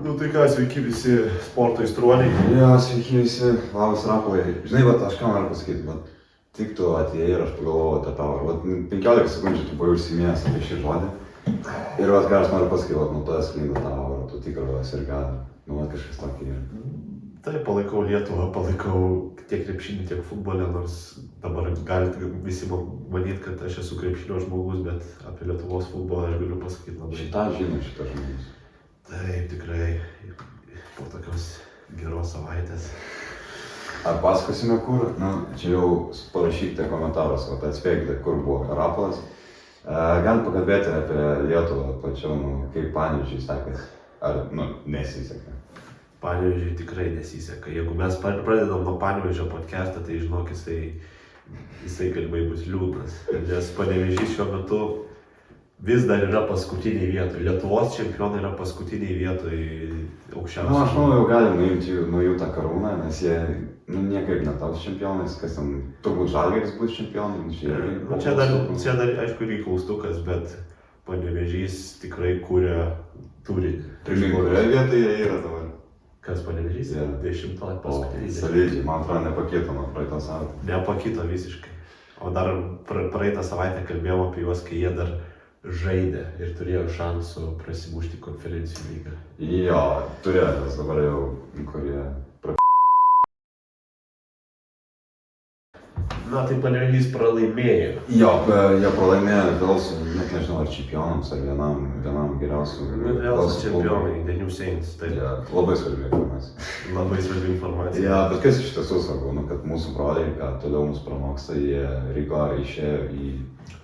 Nu tai ką, sveiki visi sporto aistruoliai. Jo, sveiki visi, labas Rapolai. Žinai, aš ką noriu pasakyti, tik tu atėjai ir aš pagalvojau apie tavo. 15 sekundžių tu buvai užsiminęs apie šį žodį. Ir ką aš noriu pasakyti, nuo to sklinda tavo, tu tikras ir gal, kažkas tokį. Taip, palaikau Lietuvą, palaikau tiek krepšinį, tiek futbolę, nors dabar galite visi manyti, kad aš esu krepšinio žmogus, bet apie Lietuvos futbolą aš galiu pasakyti labai. Šitą žmogus. Taip, tikrai, po tokios geros savaitės. Ar pasakosime kur? Čia jau parašykite komentaruose, atspėkite, kur buvo Rapolas. Galim pakalbėti apie Lietuvą pačiau, kaip Panevėžiui sekasi. Ar, nesiseka? Panevėžiui tikrai nesiseka. Jeigu mes pradedam nuo Panevėžio podcastą, tai žinok, jisai galimai bus liūdnas. Nes Panevėžys šiuo metu vis dar yra paskutiniai vietoj. Lietuvos čempionai yra paskutiniai vietoj aukščiausiai. Aš manau, jau galim nuo jų tą karūną, nes jie niekaip netaps čempionais, kas ten, turbūt Žalgiris bus čempionai. Čia dar, aišku, ir klaustukas, bet Panevėžys tikrai kuria turinį. Primink, kurioje vietoje jie yra dabar? Kas Panevėžys? 10 paskutiniai. Solidžiai, man atrodo, nepakito nuo praeitą savaitę. Nepakito visiškai. O dar praeitą savaitę kalbėjom apie juos, kai jie dar žaidė ir turėjo šansų prasimušti konferencijų lygą. Jo, turėjo, nes dabar jau, kurie tai Panevėžys pralaimėjo. Jo, jie pralaimėjo vėl su, net nežinau, ar čempionams, ar vienam geriausių. Vėl su čempionai, Denių Saints. Ja, labai svarbi informacija. Labai svarbi informacija. Ja, bet kas iš tiesų svarbu, kad mūsų broliai, toliau mus pranoksta, jie Rygo išėjo į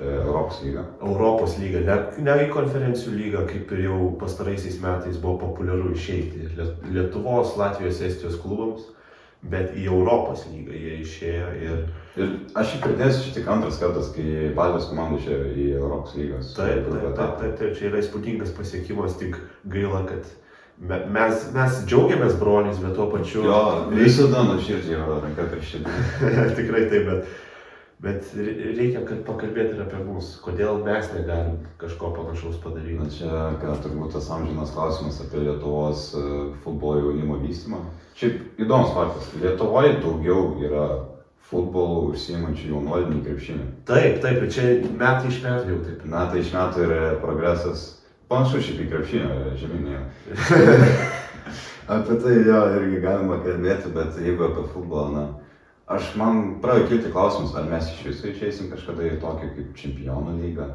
Europos lygą. Europos lygą, ne į konferencijų lygą, kaip ir jau pastaraisiais metais buvo populiaru išeiti Lietuvos, Latvijos, Estijos klubams, bet į Europos lygą jie išėjo ir aš jį pridėsiu, čia tik antras kartas, kai Baltijos komanda išėjo į Europos lygos. Taip, čia yra įspūdingas pasiekimas, tik gaila, kad mes džiaugiamės broliais, bet tuo pačiu... Jo, visada nuoširdžiai yra ranka per širdį. Tikrai taip, bet reikia pakalbėti ir apie mus, kodėl mes negalim kažko panašaus padaryti. Čia turbūt tas amžinas klausimas apie Lietuvos futbolo jaunimo vystymą. Šiaip įdomus faktas, Lietuvoje daugiau yra futbolų užsiimančių jaunuolių nei krepšinį. Taip, ir čia metai iš metų jau taip. Metai iš metų yra progresas. Panašu šiaip į krepšinio žeminėjo. Apie tai jo irgi galima kalbėti, bet jeigu apie futbolą, man pradėjo kilti klausimas, ar mes iš viso išeisim kažkada į tokį kaip čempionų lygą.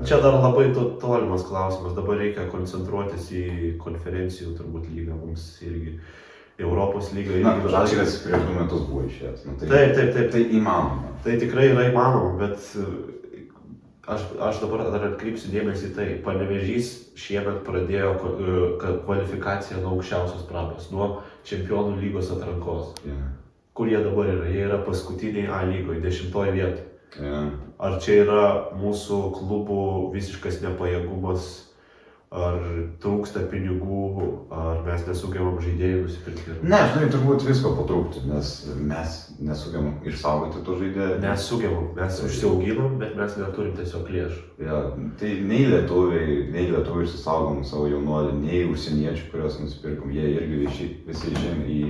Čia dar labai tolimas klausimas, dabar reikia koncentruotis į konferencijų turbūt lygą mums irgi. Europos lyga irgi. Žalgiris prieš 2 metus buvo išėjęs. Taip. Tai įmanoma. Tai tikrai yra įmanoma, bet aš dabar dar atkreipsiu dėmesį į tai. Panevėžys šiemet pradėjo kvalifikaciją nuo aukščiausios prabos, nuo čempionų lygos atrankos. Kur jie dabar yra? Jie yra paskutiniai A lygoje, 10 vietoje. Ar čia yra mūsų klubų visiškas nepajėgumas? Ar trūksta pinigų, ar mes nesugebam žaidėjų nusipirkti? Ne, turbūt visko patrūktų, nes mes nesugebam išsaugoti tų žaidėjų. Mes užsiauginom, bet mes neturim tiesiog lėšų. Ja, tai nei lietuviai išsisaugom savo jaunuolį, nei užsieniečių, kuriuos nusipirkom, jie irgi visi išėjom į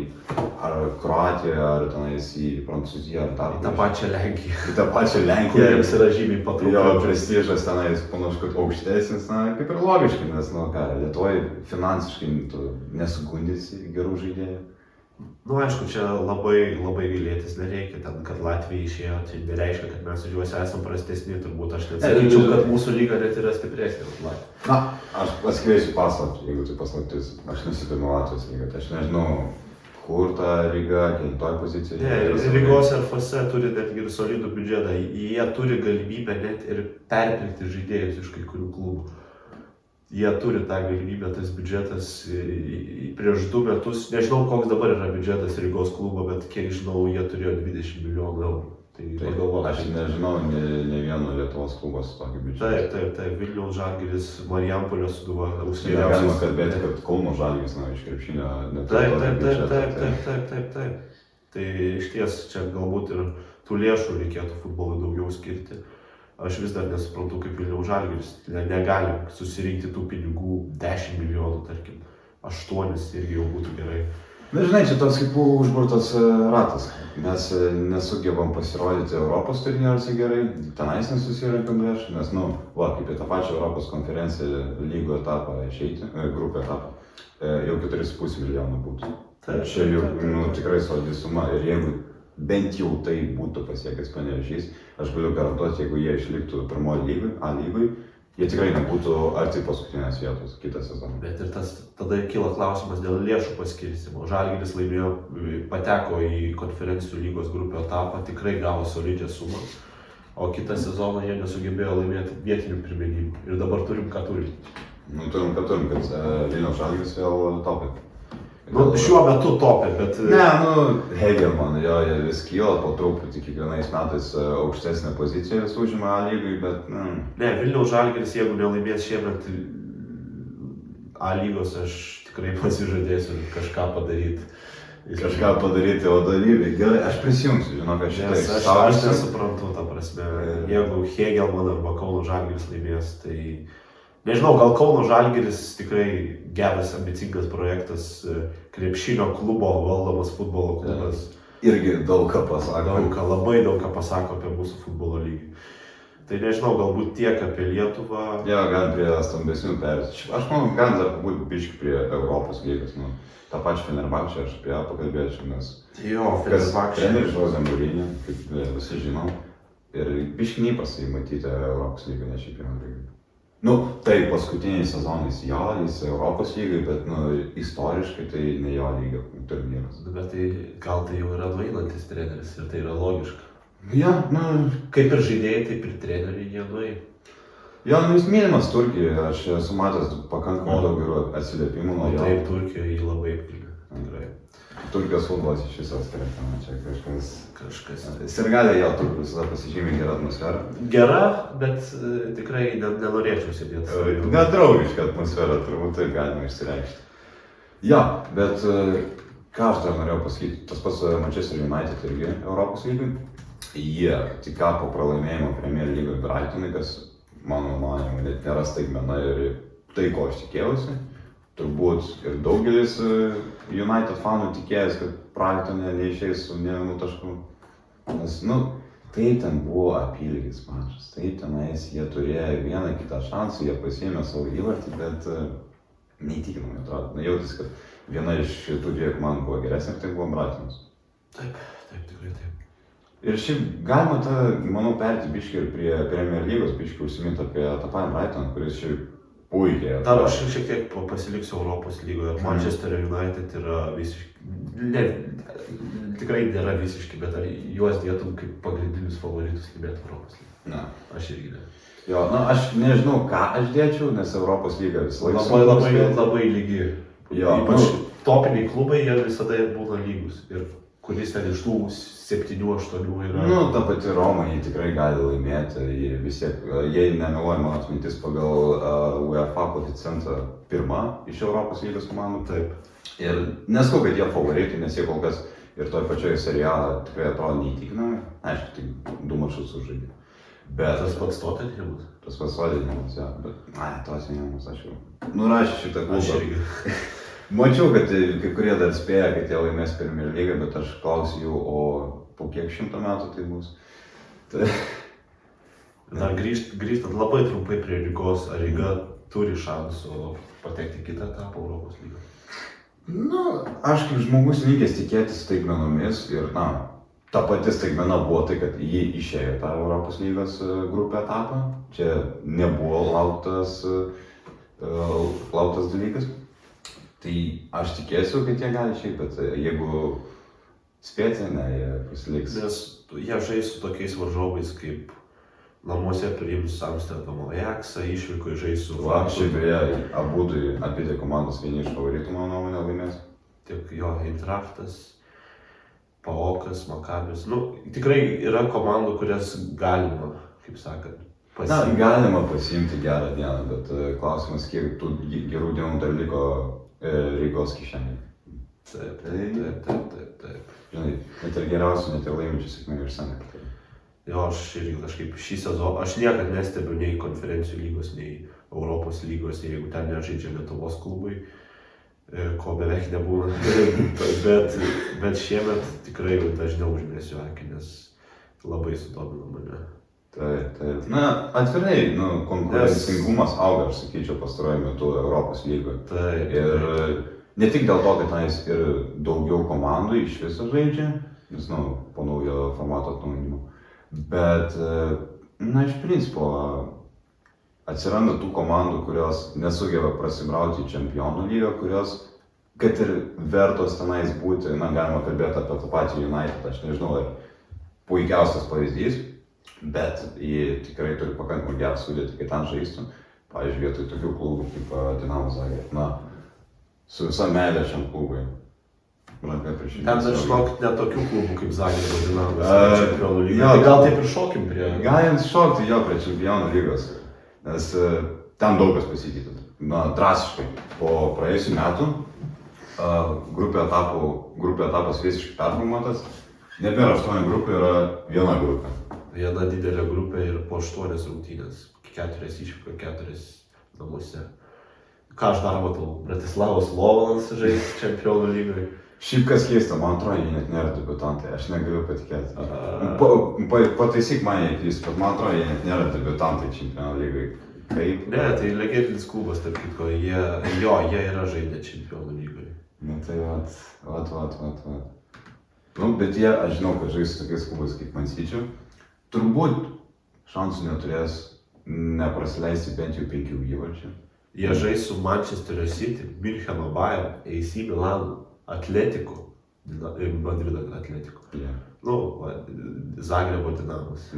ar Kroatiją, ar tenais į Prancūziją, ar dar. Į tą pačią Lenkiją. Į tą pačią Lenkiją. Kuriems yra žymiai patraukiau. Jo, prestižas tenais panašu, kad aukštesnis, kaip ir logiškai, nes, Lietuvoje finansiškai tu nesugundysi gerų žaidėjų. Aišku, čia labai gailėtis nereikia, kad Latvija išėjo, tai nereiškia, kad mes už juos esam prastesni, turbūt aš net sakyčiau, kad mūsų lyga net yra stipresnė už Latviją. Aš paskleisiu paslaptį, jeigu tai paslaptis, aš nusipirkau Latvijos lygą, tai aš nežinau, kur ta Ryga, kelintoj pozicijoje. Rygos RFS turi netgi ir solidų biudžetą, jie turi galimybę net ir perpirkti žaidėjus iš kai kurių klubų. Jie turi tą galimybę, tas biudžetas prieš 2 metus, nežinau koks dabar yra biudžetas Rygos klubo, bet kiek žinau, jie turėjo 20 milijonų eurų. Aš nežinau ne vieno Lietuvos klubo su tokį biudžetą. Taip, Vilniaus Žalgiris, Marijampolės Sūduva. Galima kalbėti, kad Kauno Žalgiris iš krepšinio neturi tokį biudžetą. Taip. Tai iš ties čia galbūt ir tų lėšų reikėtų futbolui daugiau skirti. Aš vis dar nesuprantu, kaip Vilniaus Žalgiris negali susirinkti tų pinigų 10 milijonų, tarkim. 8 irgi jau būtų gerai. Na, žinai, čia toks kaip užburtas ratas. Mes nesugebam pasirodyti Europos turnyruose gerai, tenais nesusirenkam lėšų, nes, kaip į tą pačią Europos konferenciją lygų etapą išeiti, grupę etapą, jau 4,5 milijonų būtų. Čia jau tikrai solidi suma ir jeigu bent jau tai būtų pasiekęs Panevėžys, aš galiu garantuoti, jeigu jie išliktų pirmoji lygui, A lygui, jie tikrai nebūtų arti paskutinės vietos kitą sezoną. Bet ir tada kyla klausimas dėl lėšų paskirstymo. Žalgiris laimėjo, pateko į konferencijų lygos grupio etapą, tikrai gavo solidžią sumą, o kitą sezoną jie nesugebėjo laimėti vietinių pirmenybių. Ir dabar turim, ką turim. Turim, kad Vilniaus Žalgiris vėl topė. Šiuo metu topė, bet... Hegelman, jo, jie vis kyla po truputį, kiekvienais metais aukštesnė pozicija vis užima A lygui, bet... Ne, Vilniaus Žalgiris, jeigu nelaimės šiemet A lygos, aš tikrai pasižadėsiu kažką padaryti. Kažką padaryti vadovybei. Gerai, aš prisijungsiu, žinok, aš nesuprantu, ta prasme, jeigu Hegelman arba Kauno Žalgiris laimės, tai... Nežinau, gal Kauno Žalgiris tikrai geras, ambicingas projektas, krepšinio klubo valdomas futbolo klubas. Irgi daug ką pasako. Labai daug ką pasako apie mūsų futbolo lygį. Tai nežinau, galbūt tiek apie Lietuvą. Jo, gan prie stambesnių perėti. Aš manau, gan dar būtų biški prie Europos lygos. tą pačią Fenerbahčę aš apie ją pakalbėčiau, nes jo, Fenerbahčė. Treneris Jose Mourinho, kaip visi žinom, ir biškį neįprastai matyti Europos lygą, ne Čempionų lygą. Nu, tai paskutiniais sezonais jo, jis Europos lygai, bet istoriškai tai ne jo lygio turnyras. Bet tai gal tai jau yra nueinantis treneris ir tai yra logiška. Ja, kaip ir žaidėjai, taip ir treneriai jie nueina. Jo, jis mylimas Turkijoje, aš esu matęs pakankamai daug gerų atsiliepimų nuo jo. Taip, Turkijoje jį labai myli, tikrai. Turkijos futbolas iš viso atskiria tema, čia kažkas. Sirgaliai jo Turkijos visada pasižymė gerą atmosferą. Gera, bet tikrai nenorėčiau sėdėti. Nedraugiška atmosfera, turbūt taip galima išsireikšti. Jo, bet ką aš dar norėjau pasakyti, tas pats Manchester United irgi Europos lygai. Jie tik ką po pralaimėjimo Premier lygoje Brightonui, kas mano manymu net nėra staigmena ir tai, ko aš tikėjausi. Turbūt ir daugelis United fanų tikėjęs, kad Brightone neišeis su ne vienu tašku. Nes, tai ten buvo apylygis mačas, tai tenais jie turėjo vieną kitą šansą, jie pasiėmė savo įvartį, bet neįtikinamai atrodo. Jautis, kad viena iš tų dviejų komandų buvo geresnė, tai buvo Brightonas. Taip, tikrai taip. Ir šiaip galima manau, perėti biškį ir prie Premier lygos, biškį užsiminti apie tą patį Brightoną, kuris šiaip puikiai. Dar aš šiek tiek pasiliksiu Europos lygoje. Manchester United yra visiškai, tikrai nėra visiškai, bet ar juos dėtum kaip pagrindinius favoritus laimėti Europos lygą? Ne. Aš irgi ne. Jo, aš nežinau, ką aš dėčiau, nes Europos lyga visą laiką labai lygi. Jo, ypač topiniai klubai, jie visada būna lygus. Ir kuris ten iš tų 7-8 yra. Ta pati Roma, jie tikrai gali laimėti, jie vis tiek, jei nemeluoja mano atmintis pagal UEFA koeficientą pirma iš Europos lygos komandų. Taip. Ir nesakau, kad jie favoritai, nes jie kol kas ir toj pačioje serialą tikrai atrodo neįtikinamai. Aišku, tik 2 mačus sužaidė. Bet tas pats Tottenhamas. Tas pats Tottenhamas, jo, bet Tottenhamas aš jau nurašė šitą klubą. Aš irgi. Mačiau, kad kai kurie dar spėja, kad jie laimės Premier lygą, bet aš klausiu jų, o po kiek 100 metų tai bus. Dar grįžtant labai trumpai prie Rygos, ar Ryga turi šansų patekti į kitą etapą Europos lygą? Aš kaip žmogus linkęs tikėtis staigmenomis ir, ta pati staigmena buvo tai, kad jį išėjo tą Europos lygos grupę etapą. Čia nebuvo lauktas dalykas. Tai aš tikėsiu, kad jie gali išeiti, bet jeigu spėti, jie pasiliks. Nes jie žais su tokiais varžovais, kaip namuose priims Amsterdamo Ajaxą, išvyko žais su Šiaip beje, abi komandos vieni iš favoritų, mano nuomonė, laimės. Tiek jo Eintrachtas, PAOKas, Makabis. Tikrai yra komandų, kurias galima, kaip sakant, pasiimti. Galima pasiimti gerą dieną, bet klausimas, kiek tų gerų dienų dar liko Rygos kišenė. Taip. Žinai, net ir geriausių, net ir laiminčių sėkmingų išsamei patarė. Jo, aš irgi kažkaip šį sezoną, aš niekad nestebiu nei konferencijų lygos, nei Europos lygos, jeigu ten nežaidžia Lietuvos klubai. ko beveik nebūna. bet šiemet tikrai dažniau užmėsiu akį, nes labai sudomino mane. Taip. Na, atvirai, konkurencingumas auga, aš sakyčiau, pastaruoju metu Europos lygoje. Taip. Ir ne tik dėl to, kad tenais ir daugiau komandų iš viso žaidžia, nes, po naujo formato atnaujinimo. Bet, iš principo, atsiranda tų komandų, kurios nesugeba prasibrauti į čempionų lygą, kurios, kad ir vertos tenais būti, galima kalbėti apie tą patį United, aš nežinau, ar puikiausias pavyzdys, bet jie tikrai turi pakankamai gerą sudėtį, kai ten žaistų. Pavyzdžiui, vietoj tokių klubų kaip Dinamo Zagreb. Su visa meilė šiam klubui. Ten žinok, ne tokių klubų kaip Zagrebo Dinamo čempionų lygos. Tai gal taip ir šokim prie... Galim šokti jo prie čempionų lygos, nes ten daug kas pasikeitė. Drastiškai. Po praėjusių metų grupė etapas visiškai performuotas. Nebėra 8 grupių, yra viena grupė. Viena didelė grupė ir po 8 rungtynės. 4 išvyko, 4 namuose. Ką aš dar matau? Bratislavos Slovanas žais čempionų lygai. Šiaip kas keista, man atrodo, jie net nėra debiutantai, aš negaliu patikėti. Pataisyk mane, bet man atrodo, jie net nėra debiutantai čempionų lygai. Kaip? Ne, tai legendinis klubas, tarp kitko, jie yra žaidę čempionų lygai. Na tai vat. Bet jie, aš žinau, kad žais su tokiais klubais kaip Man City, turbūt šansų neturės neprasileisti bent jau 5 įvarčių. Jie žais su Manchesterio City, Müncheno Bayern, AC Milanu, Atletico, Madrido Atletico. Yeah. Zagrebo Dinamas.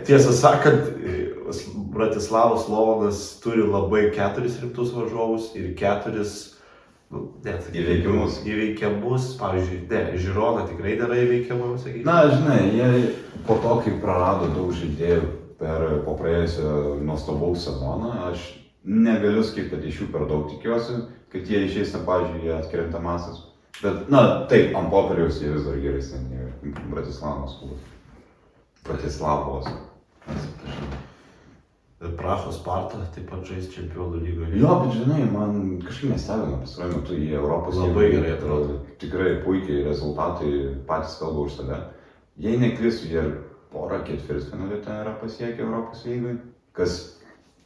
Tiesą sakant, Bratislavos Slovanas turi labai 4 rimtus varžovus ir 4 įveikiamus, pavyzdžiui, Žirona tikrai nėra įveikiama, sakykime. Na, žinai, jie po to, kai prarado daug žaidėjų po praėjusio nuostabaus sezono, aš negaliu sakyti, kad iš jų per daug tikiuosi, kad jie išeis, pavyzdžiui, į atkrintamasis. Bet, taip, ant popieriaus jie vis dar geresni nei Bratislavos klubas. Bratislavos. Prahos Sparta taip pat žais čempionų lygoje. Jo, bet žinai, man kažkaip nestebina pastaruoju metu į Europos lygą. Labai gerai atrodo. Tikrai puikiai rezultatai patys kalba už save. Jei neklystu, jie porą ketvirtfinalių ten yra pasiekę Europos lygai, kas,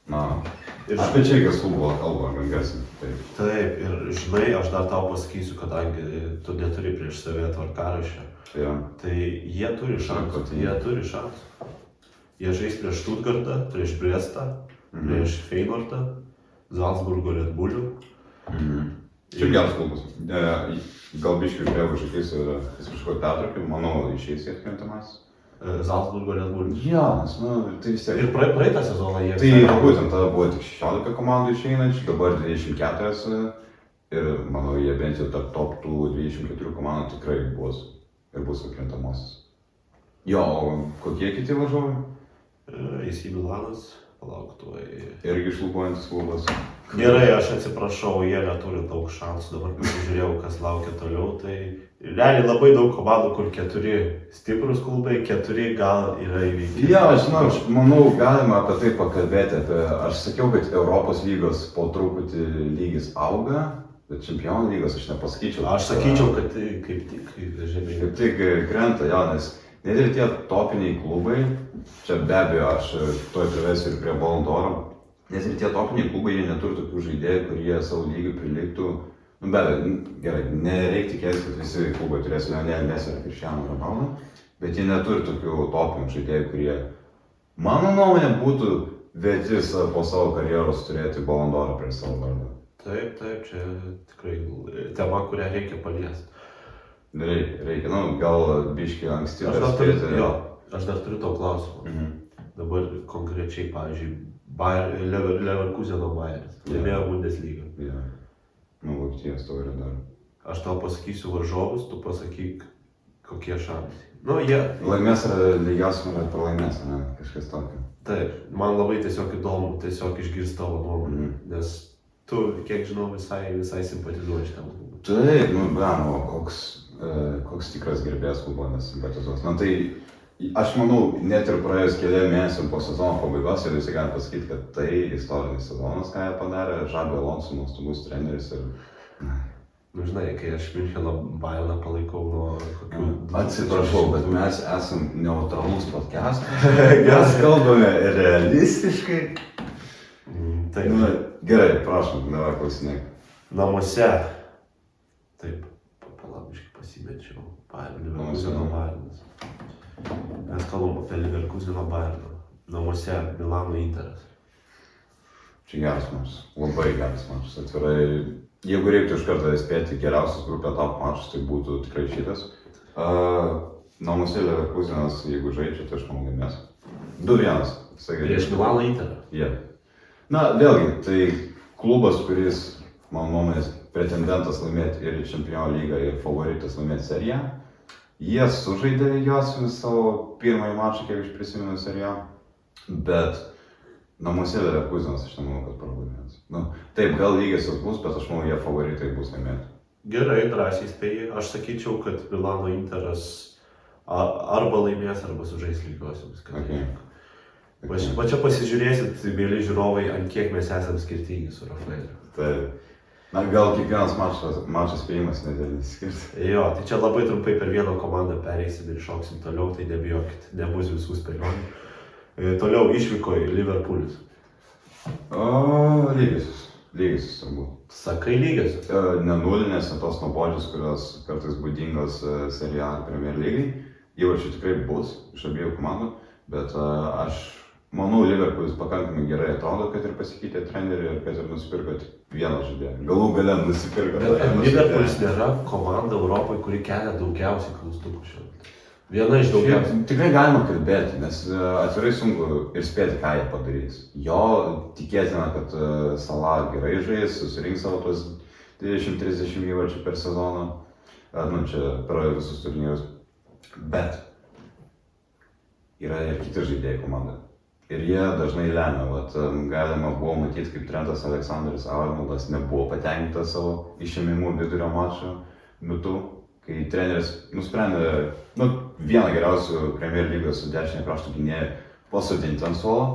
apie čia kas futbolo kalba gan garsiai. Taip, ir žinai, aš dar tau pasakysiu, kadangi tu neturi prieš save tvarkaraščio. Ja. Tai jie turi šansų. Jie žais prieš Stuttgartą, prieš Brestą, prieš Feyenoordą, Zalcburgo Red Bullų. Šiaip geras klubas. Gal biškiai užbėgu išakys ir kažko pertraukiu, manau, išeis į atkrintamasis. Zalcburgo Red Bullų. Jo, nes, tai vis tiek. Ir praeitą sezoną jie... Tai būtent tada buvo tik 16 komandų išeinančių, dabar 24 ir manau, jie bent jau tarp top tų 24 komandų tikrai bus ir bus atkrintamasis. Jo, o kokie kiti varžovai? AC Milanas, palauk tuoj. Irgi šlubuojantis klubas. Gerai, aš atsiprašau, jie neturi daug šansų, dabar pasižiūrėjau, kas laukia toliau, tai realiai labai daug komandų, kur 4 stiprus klubai, 4 gal yra įveikiami. Ja, aš manau, galima apie tai pakalbėti, aš sakiau, kad Europos lygos po truputį lygis auga, bet čempionų lygos aš nepasakyčiau. Aš sakyčiau, kad kaip tik žemė. Kaip tik krenta, jo, nes net ir tie topiniai klubai, čia be abejo aš toj privesiu ir prie Ballon d'Oro, nes ir tie topiniai klubai, jie neturi tokių žaidėjų, kurie savo lygių priliktų, be abejo, gerai, nereikia tikėtis, kad visi klubai turės Lionel Messi ar Cristiano Ronaldo, bet jie neturi tokių topinių žaidėjų, kurie, mano nuomonė, būtų vertis po savo karjeros turėti Ballon d'Oro prieš savo vardą. Taip, čia tikrai tema, kurią reikia paliesti. Reikia, gal biškį anksti perspėti. Aš dar turiu tau klausimą. Dabar konkrečiai, pavyzdžiui, Leverkuseno Bayeris, laimėjo Bundesliga. Vokietijos taurė dar. Aš tau pasakysiu varžovus, tu pasakyk, kokie šansai. Laimės ar lygiausiai ar pralaimės, kažkas tokio. Taip, man labai tiesiog įdomu, išgirsti tavo nuomonę, nes tu, kiek žinau, visai simpatizuoji šitam klubui. Taip, koks tikras gerbėjas futbolo nesimpatizuos. Tai aš manau, net ir praėjus keliam mėnesiam po sezono pabaigos, ir visi gali pasakyti, kad tai istorinis sezonas, ką jie padarė, Žabi Alonso nuostabus treneris ir... Nu, žinai, kai aš Miuncheno Bayerną palaikau nuo kokių... Atsiprašau, bet mes esam neutralus podcastas. Mes kalbame realistiškai. Taip. Nu, gerai, prašom, dabar klausinėk. Namuose. Taip, palabiškai pasimečiau. Leverkuseno Bayernas. Mes kalbam apie Leverkuseno Bayerną. Namuose Milano Interas. Čia geras mačas, labai geras mačas, atvirai. Jeigu reiktų iš karto spėti geriausias grupė top mačas, tai būtų tikrai šitas. Namuose Leverkusenas, jeigu žaidžia, tai aš manau laimės. 2-1. Prieš Milano Interą. Yeah. Na, vėlgi, tai klubas, kuris, mano nuomonės, pretendentas laimėti ir Čempionų lygą, ir favoritas laimėti seriją. Jie sužaidė jos savo pirmąjį mačą, kiek aš prisimenu seriją, bet namuose Leverkusenas, aš nemanau, kad pralaimės. Nu, taip, gal lygiosios bus, bet aš manau, jie favoritai bus laimėti. Gerai, drąsiai spėjai. Aš sakyčiau, kad Milano Interas arba laimės, arba sužais lygiosiams. Okay. Va čia pasižiūrėsit, mėly žiūrovai, ant kiek mes esame skirtingi su Rafaeliu. Taip. Na, gal kiekvienas mačas spėjimas nedėlis skirti. Jo, tai čia labai trumpai per vieną komandą pereisim ir šauksim toliau, tai nebijokit, nebus visų spėlionių. Toliau išvykoje Liverpoolis. Lygiosios turbūt. Sakai lygiosios? Ne nulinės, ne tos nuobodžios, kurios kartais būdingos Serie A Premier lygai. Įvarčių tikrai bus iš abiejų komandų, bet aš manau, Liverpoolis pakankamai gerai atrodo, kad ir pasikeitė trenerių ir kad ir nusipirko vieną žaidėją. Galų gale nusipirko. Bet Liverpoolis nėra komanda Europoje, kuri kelia daugiausiai klaustukų šiuo. Viena iš daugiausiai. Tikrai galima kalbėti, nes atvirai sunku ir spėti, ką jie padarys. Jo, tikėtina, kad Salah gerai žais, susirinks savo tos 20-30 įvarčių per sezoną. Nu, čia per visus turnyrus. Bet yra ir kiti žaidėjai komanda. Ir jie dažnai lemia. Galima buvo matyti, kaip Trentas Alexander-Arnoldas nebuvo patenkintas savo išėmimu vidurio mačo metu. Kai treneris nusprendė, vieną geriausių Premier lygos su dešinė krašto gynėją pasodinti ant suolo.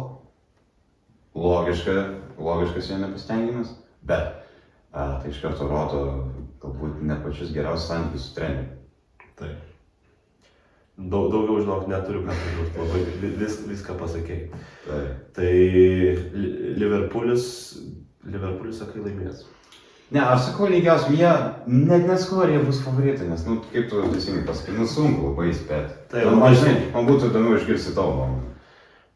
Logiškas jo nepasitenkinimas, bet tai iš karto rodo galbūt ne pačius geriausius santykius su treneriu. Taip. Daugiau žinok neturiu ką pridurti, labai viską pasakei. Taip. Tai Liverpoolis sakai laimės. Ne, aš sakau lygiausiai, jie net nesakau, ar jie bus favoritai, nes, kaip tu teisingai pasakai, sunku labai spėti. Tai man būtų įdomu išgirsti tavo nuomonę.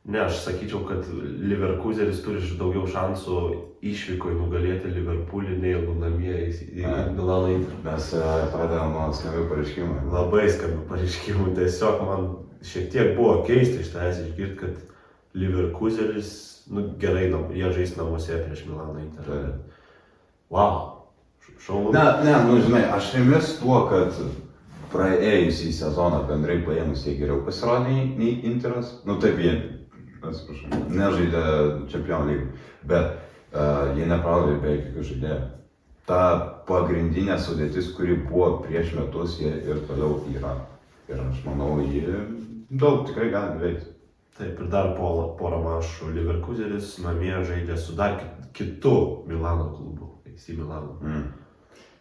Ne, aš sakyčiau, kad Leverkusenis turi daugiau šansų išvykoje nugalėti Liverpoolį, nei namie į Milano Interą. Mes pradėjome nuo skambių pareiškimų. Labai skambių pareiškimų, tiesiog man šiek tiek buvo keista iš tavęs išgirti, kad Leverkusenis, gerai, jie žais namuose prieš Milano Interą. Wow, šaunu. Ne, žinai, aš remiuosi tuo, kad praėjusį sezoną bendrai paėmus jie geriau pasirodė nei Interas. Taip, jie, atsiprašau, nežaidė Čempionų lygų, bet jie nepraudė beveik jokių žaidėjų. Ta pagrindinė sudėtis, kuri buvo prieš metus, jie ir toliau yra. Ir aš manau, jie daug tikrai gali veikti. Taip, ir dar porą mačų Leverkusenis namie žaidė su dar kitu Milano klubu. Į Milaną.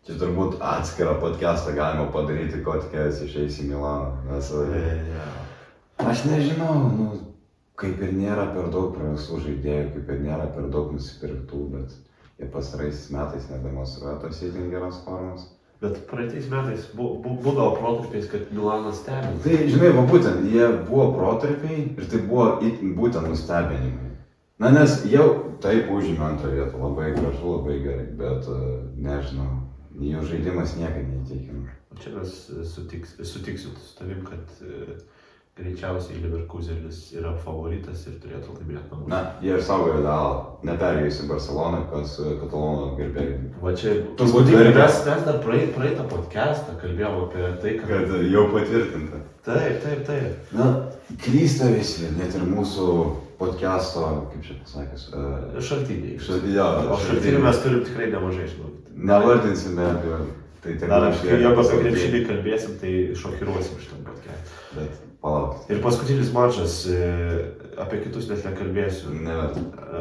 Čia turbūt atskirą podcastą galima padaryti, ko tikėjasi išeis į Milaną. Nes aš nežinau, kaip ir nėra per daug prarastų žaidėjų, kaip ir nėra per daug nusipirktų, bet jie pastaraisiais metais nedemonstruoja tos itin geros formos. Bet praeitais metais būdavo protarpiais, kad Milanas stebino. Tai žinai, būtent, jie buvo protarpiai ir tai buvo būtent nustebinimai. Nes jau taip užėmė antrą vietą, labai gražu, labai gerai, bet nežinau, jų žaidimas niekada neįtikina. Čia mes sutiksiu su tavim, kad greičiausiai Leverkusenis yra favoritas ir turėtų laimėti namus. Jie ir saugojo dalą, neperėjus į Barceloną, kas Katalonų gerbėjai. Va čia, mes dar praeitą podcastą kalbėjom apie tai, kad jau patvirtinta. Taip. Klysta visi, net ir mūsų podcast'o, kaip čia pasakęs, šaltiniai. O šaltinių mes turim tikrai nemažai, žinau. Nevardinsime apie tai. Dar jeigu apie krepšinį kalbėsim, tai šokiruosim šitą podcast'ą. Bet palaukit. Ir paskutinis mačas, apie kitus net nekalbėsiu. Neverta.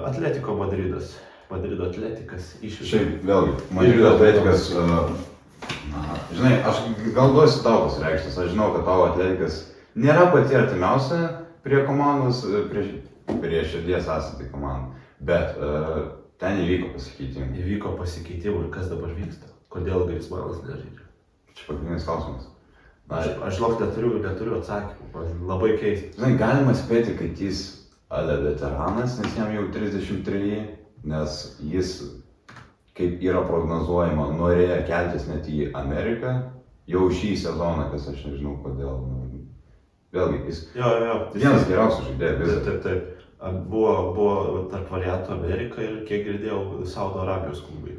Atletico Madridas. Madrido Atletikas išvyko. Šiaip vėlgi, Madrido Atletikas, žinai, aš gal duosiu tau pasireikštis, aš žinau, kad tavo Atletikas nėra pati artimiausia prie komandos, prie širdies esanti komanda, bet ten įvyko pasikeitimai. Įvyko pasikeitimai ir kas dabar vyksta? Kodėl Griezmannas nežaidžia? Čia pagrindinis klausimas. Aš žinok, neturiu atsakymų, man labai keista. Žinai, galima spėti, kad jis ale veteranas, nes jam jau 33, nes jis, kaip yra prognozuojama, norėjo keltis net į Ameriką jau šį sezoną, kas aš nežinau kodėl. Vėlgi, jis vienas geriausių žaidėjų. Taip. Buvo tarp variantų Amerika ir kiek girdėjau, Saudo Arabijos klubai.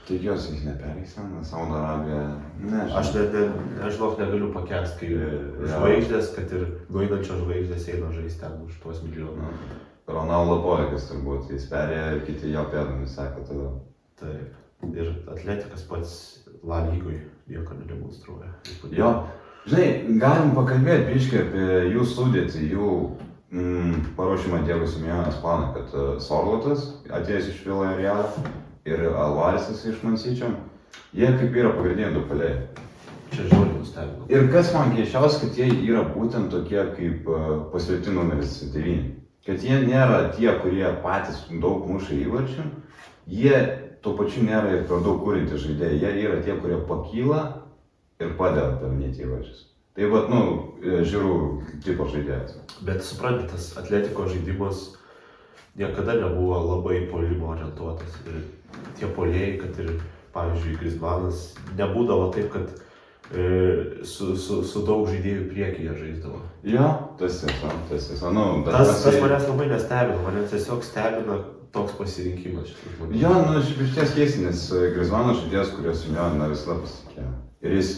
Tikiuosi, jis nepereis, nes Saudo Arabija, nežinau. Aš žinok, negaliu pakęst, kai žvaigždės, kad ir nueinančios žvaigždės eina žaisti ten už tuos milijonus. Ronaldo poreikis turbūt, jis perėjo ir kiti jo pėdomis seka tada. Taip. Ir Atletikas pats La Lygoj nieko nedemonstruoja. Jo, žinai, galim pakalbėti biškai apie jų sudėtį, jų paruošimą Diego Simeonės planą, kad Sorlotas atėjęs iš Villarreal ir Alvaresas iš Mansyčio, jie kaip yra pagrindiniai du puolėjai. Čia žiūrėjau nustebino. Ir kas man keisčiausia, kad jie yra būtent tokie kaip paslėpti numeris 9. Kad jie nėra tie, kurie patys daug muša įvarčių, jie tuo pačiu nėra ir per daug kūrinti žaidėjai, jie yra tie, kurie pakyla ir padeda pelnyti įvarčius. Tai vat, žiūrų tipo žaidėjas. Bet supranti, tas Atletiko žaidimas niekada nebuvo labai puolimo orientuotas. Ir tie puolėjai, kad ir, pavyzdžiui, Griezmannas, nebūdavo taip, kad su daug žaidėjų priekyje žaisdavo. Jo, tas tiesa. Tas manęs labai nestebino, mane tiesiog stebina toks pasirinkimas šitų žmonių. Jo, iš ties keista, nes Griezmannas žaidėjas, kurios Simeonė visada pasitikėjo. Ir jis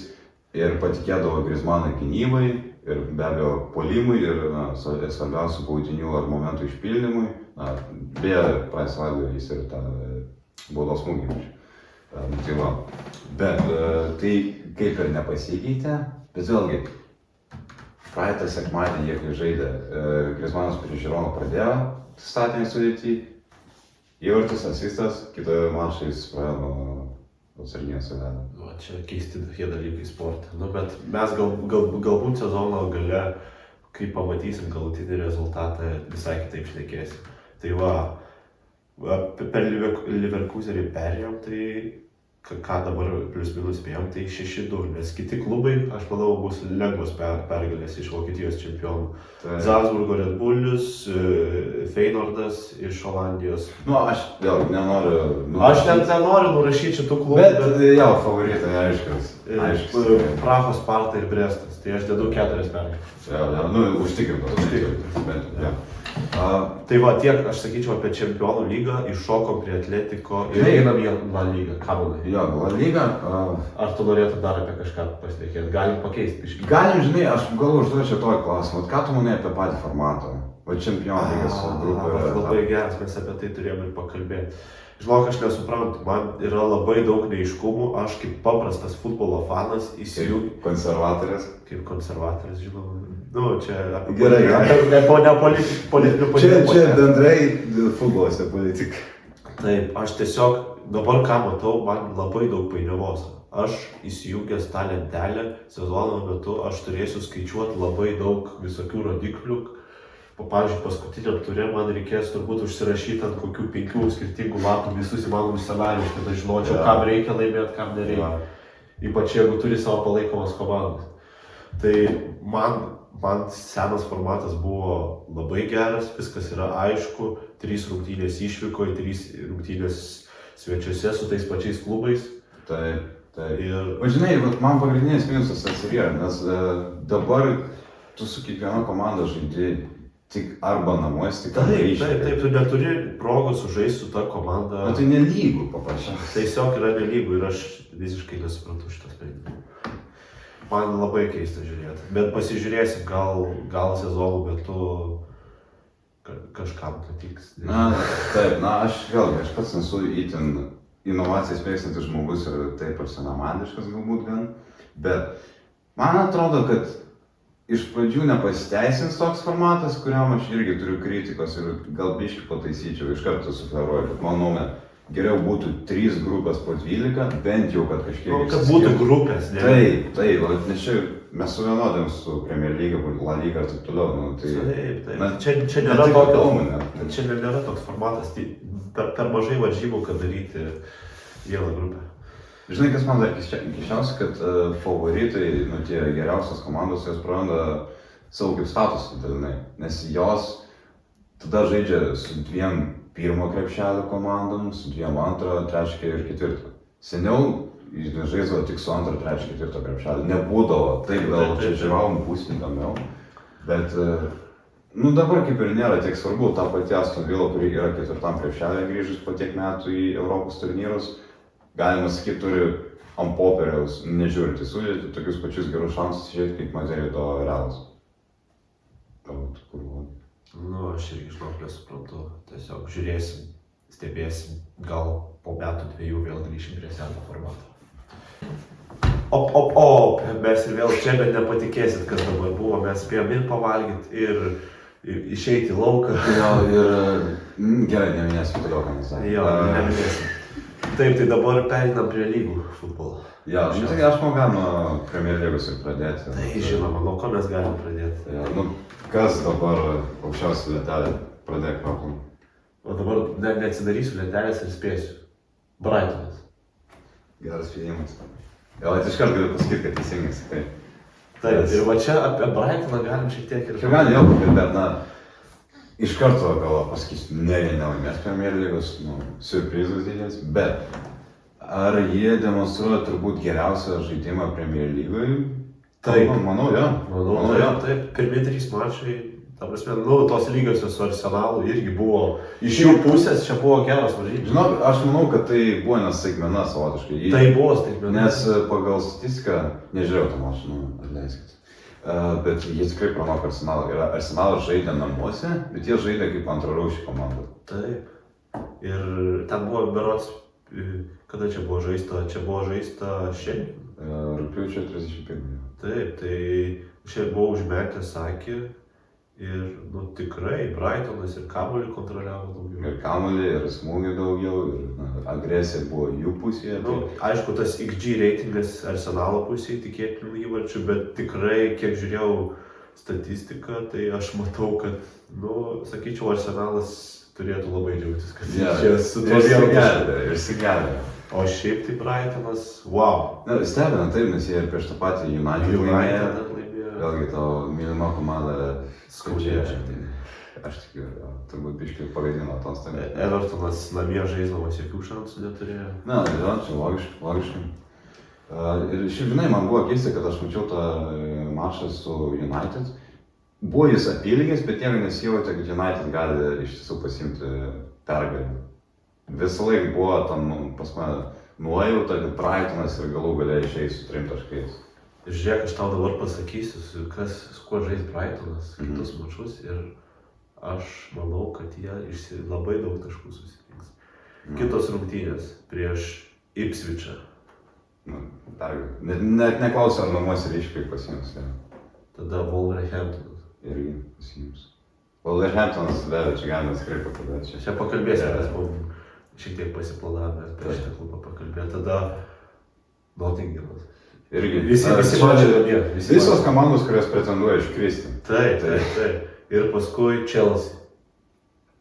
ir patikėdavo Griezmanną gynybai, ir be abejo puolimui, ir svarbiausių baudinių ar momentų išpildymui. Beje, praeis savaitgalį jis ir tą baudos smūgį. Tai va. Bet tai kaip ir nepasikeitė, bet vėlgi, praeitą sekmadienį jie kai žaidė, Griezmannas prieš Žironą pradėjo statinį sudėtį, įvartis, asistas, kitą mačą jis praėjo nuo atsarginės suvedė. Čia keisti tokie dalykai sporte. Bet mes galbūt sezono gale, kai pamatysim galutinį rezultatą, visai kitaip šnekėsim. Tai va, per Leverkusenį perėjom, tai ką dabar plius minus spėjom, tai 6-2, nes kiti klubai, aš manau, bus lengvos pergalės iš Vokietijos čempionų. Salzburgo Red Bullis, Feynordas iš Olandijos. Aš vėl nenoriu... Aš net nenoriu nurašyti šitų klubų. Bet jau favoritai aiškus. Prahos, Sparta ir Brestas, tai aš dedu 4 pergalės. Užtikrintas. Tai va, tiek aš sakyčiau apie Čempionų lygą, iššokom prie Atletiko ir einam į La Lygą. Ką manai? Jo, La Lyga. Ar tu norėtum dar apie kažką pasitikėti? Galim pakeisti biškį. Galim, žinai, aš gal užduočiau tokį klausimą. Ką tu manai apie patį formatą? Va Čempionų lygos grupė. Labai geras, mes apie tai turėjome ir pakalbėti. Žinok, aš nesuprantu, man yra labai daug neiškumų, aš kaip paprastas futbolo fanas įsijungiu. Kaip konservatorius, žinoma. Čia apie politiką. Čia bendrai futbolas, ne politika. Taip, aš tiesiog dabar ką matau, man labai daug painiavos. Aš įsijungęs tą lentelę sezono metu, aš turėsiu skaičiuoti labai daug visokių rodiklių. Pavyzdžiui, paskutiniam ture man reikės turbūt užsirašyti ant kokių 5 skirtingų lapų visus įmanomus scenarijus, kad aš žinočiau, kam reikia laimėti, kam nereikia. Ypač jeigu turi savo palaikomas komandas. Tai man senas formatas buvo labai geras, viskas yra aišku, 3 rungtynės išvykoje, 3 rungtynės svečiuose su tais pačiais klubais. Taip. Žinai, man pagrindinis minusas atsirėjo, nes dabar tu su kiekviena komanda žaidži tik arba namuose, tik arba išvykoje. Taip, tu neturi progos sužaisti su ta komanda. Tai nelygu paprasčiausiai. Tiesiog yra nelygu ir aš visiškai nesuprantu šitos sprendimą. Man labai keista žiūrėti, bet pasižiūrėsim, gal sezono metu kažkam patiks. Aš pats nesu itin inovacijas mėgstantis žmogus ir taip personamandiškas galbūt gan, bet man atrodo, kad iš pradžių nepasiteisins toks formatas, kuriam aš irgi turiu kritikos ir gal biškį pataisyčiau, iš karto sufleruoju, kad mano nuomonė, geriau būtų 3 grupės po 12, bent jau, kad kažkiek Kad būtų grupės, ne? Taip, nes čia mes suvienodėm su Premier Lyga, La Lyga ir taip toliau. Nu, Taip. Na, Čia nėra čia nėra toks formatas, per mažai varžybų, kad daryti vieną grupę. Žinai, kas man dar keisčiausia, kad favoritai, nu tie geriausios komandos, jos praranda savo kaip statusą dalinai, nes jos tada žaidžia su 2 pirmo krepšelio komandom, su 2 antro, 3 ir 4. Seniau žaisdavo tik su 2, 3, 4 krepšelio. Nebūdavo, taip gal čia žiūrovom būsnį įdomiau, bet nu dabar kaip ir nėra tiek svarbu, ta pati Aston Villa, kuri yra 4 krepšelio grįžus po tiek metų į Europos turnyrus, galima sakyti, turi ant popieriaus, nežiūrint į sudėtį, tokius pačius gerus šansus žiūrėti kaip Madrido Realas. Galbūt kur buvo. Nu, aš irgi žinok nesuprantu, tiesiog žiūrėsim, stebėsim, gal po metų 2 vėl grįšim prie seno formato. Mes ir vėl čia, bet nepatikėsit, kas dabar buvo, mes spėjom ir pavalgyti, ir išeiti į lauką. Jo, ir gerai, neminėsim toliau, ką mes sakėme. Jo, neminėsim. Taip, tai dabar pereinam prie lygų futbolo. Jo, nu tai aš manau, nuo Premier Lygos ir pradėti. Tai žinoma, nuo ko mes galim pradėti. Jo, nu kas dabar aukščiausia lentelė, pradėk Roklą. O dabar neatsidarysiu lentelės ir spėsiu. Brightonas. Geras spėjimas. Jo, tai iškart galiu pasakyti, kad teisingai sakai. Taip, ir va čia apie Brightoną galim šiek tiek ir... Čia galim jau pakalbėti, na, iš karto gal pasakysiu, ne jie nelaimės Premier Lygos, nu, siurprizas didelis, bet ar jie demonstruoja turbūt geriausią žaidimą Premier Lygoje? Taip. Manau, jo. Manau, taip. Pirmi 3 mačai, ta prasme, nu, tos lygiosios su Arsenalu irgi buvo, iš jų pusės čia buvo geras varžybos. Žinok, aš manau, kad tai buvo nestaigmena savotiškai. Tai buvo staigmena. Nes pagal statistiką, nežiūrėjau tą mačą, nu, atleiskit. Bet jie tikrai pranoko Arsenalą. Ir Arsenalas žaidė namuose, bet jie žaidė kaip antrarūšį komandą. Taip. Ir ten buvo berods, kada čia buvo žaista? Čia buvo žaista šiandien. Rugpjūčio 31. Taip, tai čia buvo užmetęs akį ir, nu, tikrai Brightonas ir kamuolį kontroliavo daugiau. Ir kamuolį, ir smūgių daugiau, ir agresija buvo jų pusėje. Nu, aišku, tas XG reitingas Arsenalo pusėje tikėtinų įvarčių, bet tikrai, kiek žiūrėjau statistiką, tai aš matau, kad, nu, sakyčiau, Arsenalas turėtų labai džiaugtis, kad čia su tuo išsigelbėjo. O šiaip tai Brightonas, wow. Na, stebina taip, nes jie ir prieš tą patį United laimėjo. Vėlgi tavo mylima komanda skaudėjo. Aš tikiu, turbūt biškai pagadino tos tam. Evertonas namie žaisdamas jokių šansų neturėjo. Na, tai čia logiškai. Ir šiaip žinai, man buvo keista, kad aš mačiau tą mačą su United. Buvo jis apylygis, bet jie nesijautė, kad United gali iš tiesų pasimti pergalę. Visą laiką buvo tam pas mane nuojauta, kad Brightonas ir galų gale išeis su 3 taškais. Ir žiūrėk, aš tau dabar pasakysiu, su kuo žais Brightonas kitus mačus ir aš manau, kad jie labai daug taškų susirinks. Kitos rungtynės prieš Ipswichą. Net neklausiu, ar namuose ryškiai pasiims. Tada Wolverhamptonas. Irgi pasiims. Wolverhamptonas vėl čia galima tikrai pakalbėti. Čia pakalbėsime, mes buvom šiek tiek pasiplanavę apie šitą klubą pakalbėti. Tada Nottinghamas. Irgi. Visi mačai namie. Visos komandos, kurios pretenduoja iškristi. Taip. Ir paskui Chelsea.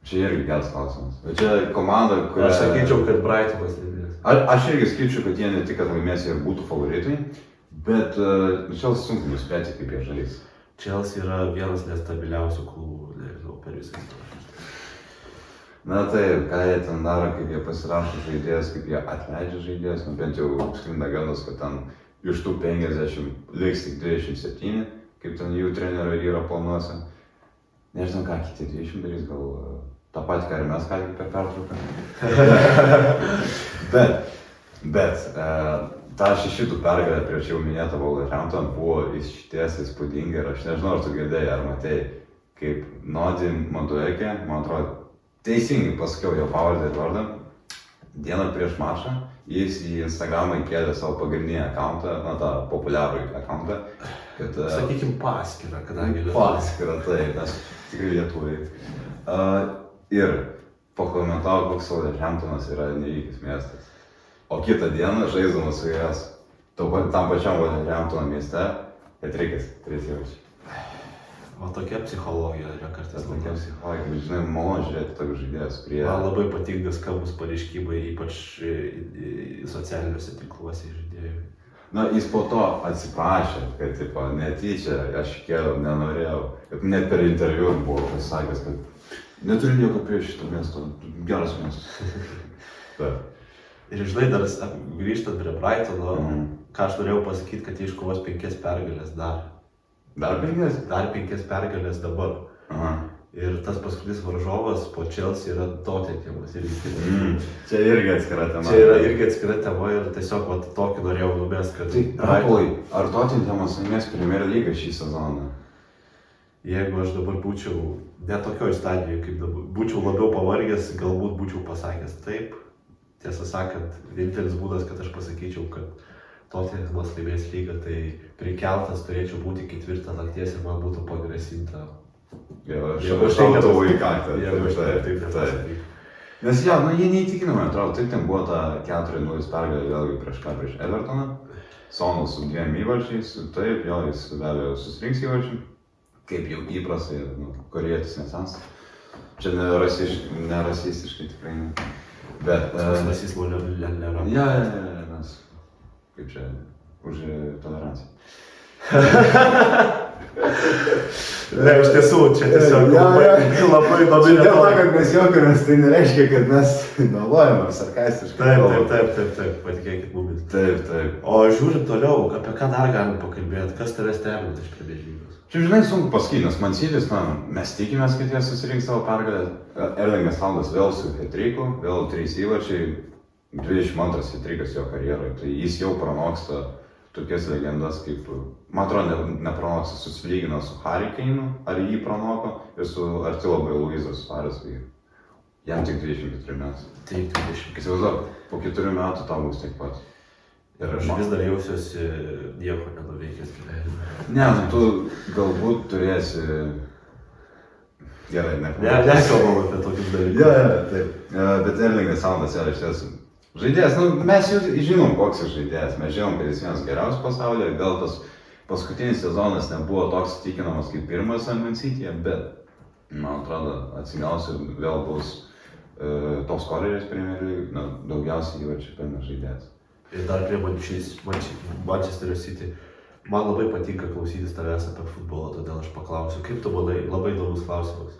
Čia irgi geras klausimas. Bet čia komanda, kuria... Aš sakyčiau, kad Brightonas laimės. Aš irgi skaičiu, kad jie ne tik kad laimės ir būtų favoritai, bet Chelsea sunku nuspėti, kaip jie žais. Chelsea yra vienas nestabiliausių klubų, nežinau, per visą istoriją. Na taip, ką jie ten daro, kaip jie pasirašo žaidėjas, kaip jie atleidžia žaidėjas, nu bent jau sklinda gandas, kad ten iš tų 50 liks tik 27, kaip ten jų trenerio yra planuose. Nežinau, ką kiti 20 darys, gal tą patį, ką ir mes ką tik per pertrauką. Bet ta 6 pergalė prieš jau minėtą Wolverhampton buvo išties įspūdinga ir aš nežinau, ar tu girdėjai, ar matėjai, kaip Nodi Madueke, man atrodo, teisingai pasakiau jo pavardę ir vardą, dieną prieš mačą jis į Instagramą įkėlė savo pagrindinį akauntą, na tą populiarų akauntą kad... Sakykim, paskyrą, kadangi Paskyrą, taip, nes tikrai lietuviai. Ir pakomentavo, koks Wolverhamptonas yra nevykęs miestas. O kitą dieną, žaisdamas su jas, tam pačiam Wolverhamptono mieste, Hetrikas, 3 įvarčiai. O tokia psichologija yra kartais. Tokia psichologija, bet žinai, malonu žiūrėti tokius žaidėjus, kurie... Man labai patinka skambus pareiškimai, ypač socialiniuose tinkluose žaidėjų. Na, jis po to atsiprašė, kad, tipo, netyčia, aš kėliau, nenorėjau. Kad net per interviu buvo pasakęs, kad neturiu nieko prieš šitą miestą, geras miestas. Ir žinai, dar grįžtant prie Brightono, ką aš norėjau pasakyti, kad jie iškovos 5 pergalės dar. Dar 5? Dar 5 pergalės dabar. Aha. Ir tas paskutinis varžovas po Chelsea yra Tottenhamas. Čia irgi atskira tema. Čia yra irgi atskira tema ir tiesiog tokį norėjau numest, kad... Tai, Rapolai, ar Tottenhamas laimės Premier Lygą šį sezoną? Jeigu aš dabar būčiau ne tokioj stadijoje, kaip dabar, būčiau labiau pavargęs, galbūt būčiau pasakęs taip. Tiesą sakant, vienintelis būdas, kad aš pasakyčiau, kad Tottenhamas laimės lygą, tai prikeltas turėčiau būti 4 nakties ir man būtų pagrasinta. Jeigu aš šautuvų į kaktą. Jeigu aš taip nepasakyčiau. Nes jo, jie neįtikinamai atrodo, taip ten buvo ta 4-0 pergalė vėlgi prieš Evertoną. Sonas su 2 įvarčiais, taip, jo, jis vėliau susirinks įvarčių. Kaip jau įprastai, korėjietis nesens. Čia nerasistiškai tikrai ne. Bet... Rasizmo nėra. Ja, mes... Kaip čia, už toleranciją. Ne, iš tiesų, čia tiesiog labai įdomi. Dėl to, kad mes juokiamės, tai nereiškia, kad mes meluojame ar sarkastiškai. Taip, patikėkit mumis. Taip. O žiūrint toliau, apie ką dar galim pakalbėti, kas tave stebina iš Premier lygos? Čia žinai, sunku pasakyti, nes Man City's, mes tikimės, kad jie susirinks savo pergalę. Erlingas Haalandas vėl su hat-tricku, vėl 3 įvarčiai, 22 hat-trickas jo karjeroje, tai jis jau pranoksta tokias legendas kaip, man atrodo, nepranoksta, susilygino su Harry Kane'u, ar jį pranoko, ir su Artilo Luizas Suarez, jam tik 24 metų. Tik 24. Įsivaizduok, po 4 metų tau bus taip pat. Ir aš vis dar jausiuosi nieko nenuveikęs gyvenime. Ne, tu galbūt turėsi... Gerai, nekalbam apie tokius dalykus. Taip. Bet Erlingas Haalandas yra iš tiesų žaidėjas. Mes jau žinom, koks jis žaidėjas. Mes žinom, kad jis vienas geriausių pasaulyje. Gal tas paskutinis sezonas nebuvo toks tikinamas kaip pirmas Man City'je, bet, man atrodo, atsigausiu vėl bus top scoreris Premier League, daugiausiai įvarčių pelnęs žaidėjas. Ir dar prie Manchesterio City. Man labai patinka klausytis tavęs apie futbolą, todėl aš paklausiu, kaip tu manai, labai įdomus klausimas.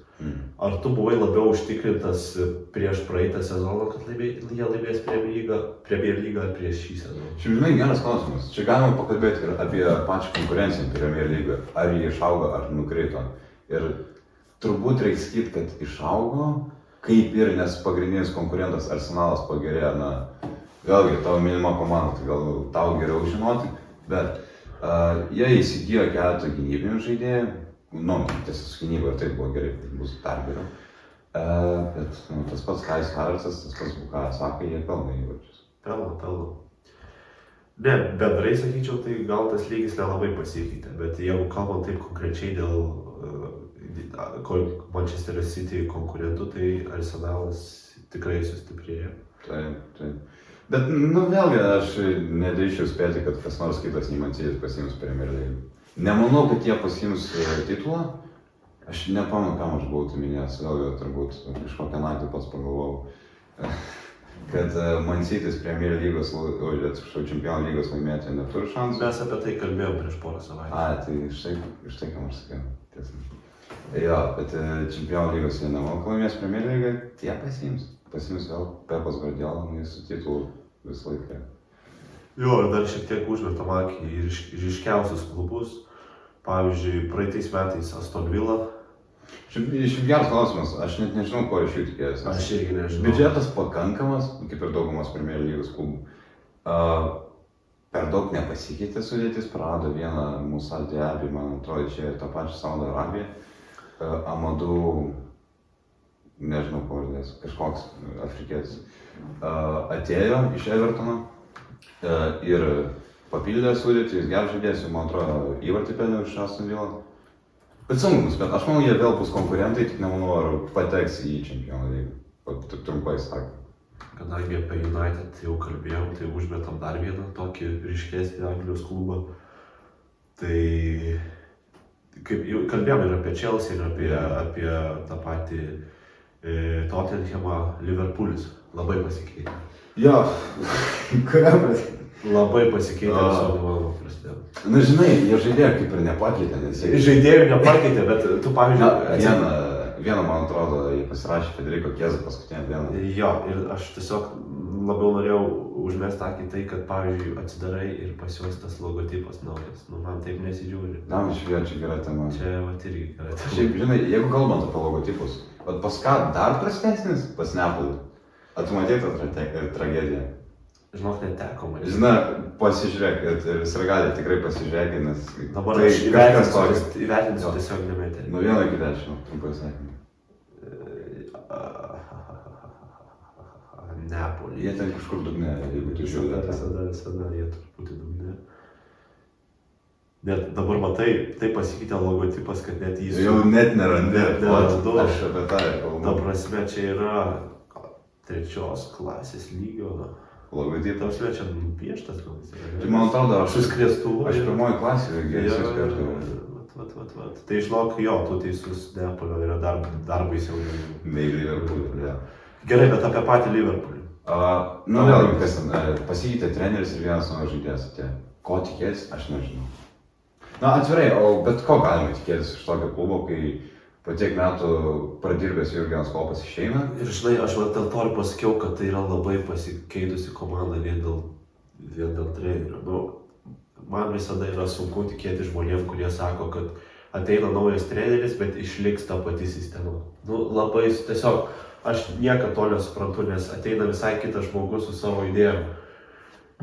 Ar tu buvai labiau užtikrintas prieš praeitą sezoną, kad jie laimės Premier lygą ar prieš šį sezoną? Šiaip žinai, geras klausimas. Čia galima pakalbėti ir apie pačią konkurenciją Premier lygą. Ar jie išaugo, ar nukrito. Ir turbūt reikia sakyti, kad išaugo, kaip ir, nes pagrindinis konkurentas Arsenalas pagerėjo. Vėlgi, tavo minima komanda, tai gal tau geriau žinoti, bet jie įsigijo keletą gynybinių žaidėjų, tiesiog gynyba ir taip buvo gerai, bus dar geriau. Bet tas pats Kais Havertzas, tas pats Bukayo Saka, jie pelno įvarčius. Pelno. Ne, bendrai sakyčiau, tai gal tas lygis nelabai pasikeitė, bet jeigu kalbant taip konkrečiai dėl Manchesterio City konkurentų, tai Arsenalas tikrai sustiprėjo. Taip. Bet, vėlgi, aš nedrįščiau spėti, kad kas nors kitas nei Man City's pasiims Premier League. Nemanau, kad jie pasiims titulą. Aš nepamenu, kam aš buvau minėjęs, vėlgi, turbūt iš kokią naktį pats pagalvojau, kad Man City's Premier Lygos, Čempionų lygos laimėti neturi šansų. Mes apie tai kalbėjom prieš porą savaičių. Tai štai kam aš sakiau. Jo, bet Čempionų lygos jie nemanau, laimės Premier Lygą, tie pasiims. Pasiims vėl Pepas Guardiola, su titulu visą laiką. Jo, ir dar šiek tiek užvertam akį į ryškiausius klubus. Pavyzdžiui, praeitais metais Aston Villa. Šiaip geras klausimas, aš net nežinau, ko iš jų tikėjęs. Aš irgi nežinau. Biudžetas pakankamas, kaip ir daugumas Premier lygos klubų. Per daug nepasikeitė sudėtis, prarado vieną Musa Diaby, man atrodo, čia ir tą pačią Saudo Arabiją. Amadou, nežinau pavardės, kažkoks afrikietis, atėjo iš Evertono ir papildė sudėtį, jis geras žaidėjas, man atrodo, įvartį pelnė iš Aston Villa. Bet sunkus, bet aš manau, jie vėl bus konkurentai, tik nemanau, ar pateks į Čempionų lygą. Tik trumpai sakant. Kadangi apie United jau kalbėjom, tai užmetam dar vieną tokį ryškesnį Anglijos klubą. Tai kaip jau kalbėjom ir apie Chelsea, ir apie tą patį Tottenhamą, Liverpoolis labai pasikeitė. Jo, kuriam prasme? Labai pasikeitė visom įmanomom prasmėm. Na žinai, jie žaidėjų kaip ir nepakeitė, nes jie... Žaidėjų nepakeitė, bet tu pavyzdžiui... Vieną, man atrodo, jie pasirašė Federico Chiesa paskutinę dieną. Jo, ir aš tiesiog labiau norėjau užmesti akį tai, kad pavyzdžiui atsidarai ir pas juos tas logotipas naujas. Nu, man taip nesižiūri. Na, čia gera tema. Čia vat irgi gera tema. Šiaip, žinai, jeigu kalbant apie logotipus, pas ką dar prastesnis? Pas Neapolį. Ar tu matei tą tragediją? Žinok, neteko man. Žinai, pasižiūrėk, ir Sirgalė tikrai pasižiūrėk, nes... Dabar tai aš įvertinsiu tiesiog nemetę. Nuo vieno iki 10, trumpai sakant. Neapolį. Jie ten kažkur dugne, jeigu tu žiūrė. Visada jie truputį dugne. Net dabar matai, taip pasikeitė logotipas, kad net jis... Jau net nerandi. Nerandu. Aš apie tą kalbu. Ta prasme, čia yra 3. klasės lygio. Logotipas. Ta prasme, čia nupieštas gal jis yra. Tai man atrodo, aš skriestuvu. Aš pirmoji klasė, gėrėsiu spieštų. Vat. Tai žinok, jo, tu teisus, Neapolio yra dar baisiau. Nei Liverpoolio, ja. Gerai, bet apie patį Liverpoolį. Nu vėlgi, kas ten, pasikeitė treneris ir vienas naujas žaidėjas atėjo. Ko tikėtis, aš nežinau. Na atvirai, bet ko galima tikėtis iš tokio klubo, kai po tiek metų pradirbęs Jurgenas Kloppas išeina? Ir žinai, aš dėl to ir pasakiau, kad tai yra labai pasikeitusi komanda vien dėl trenerio. Nu, man visada yra sunku tikėti žmonėm, kurie sako, kad ateina naujas treneris, bet išliks ta pati sistema. Nu, labai tiesiog, aš niekad to nesuprantu, nes ateina visai kitas žmogus su savo idėjom.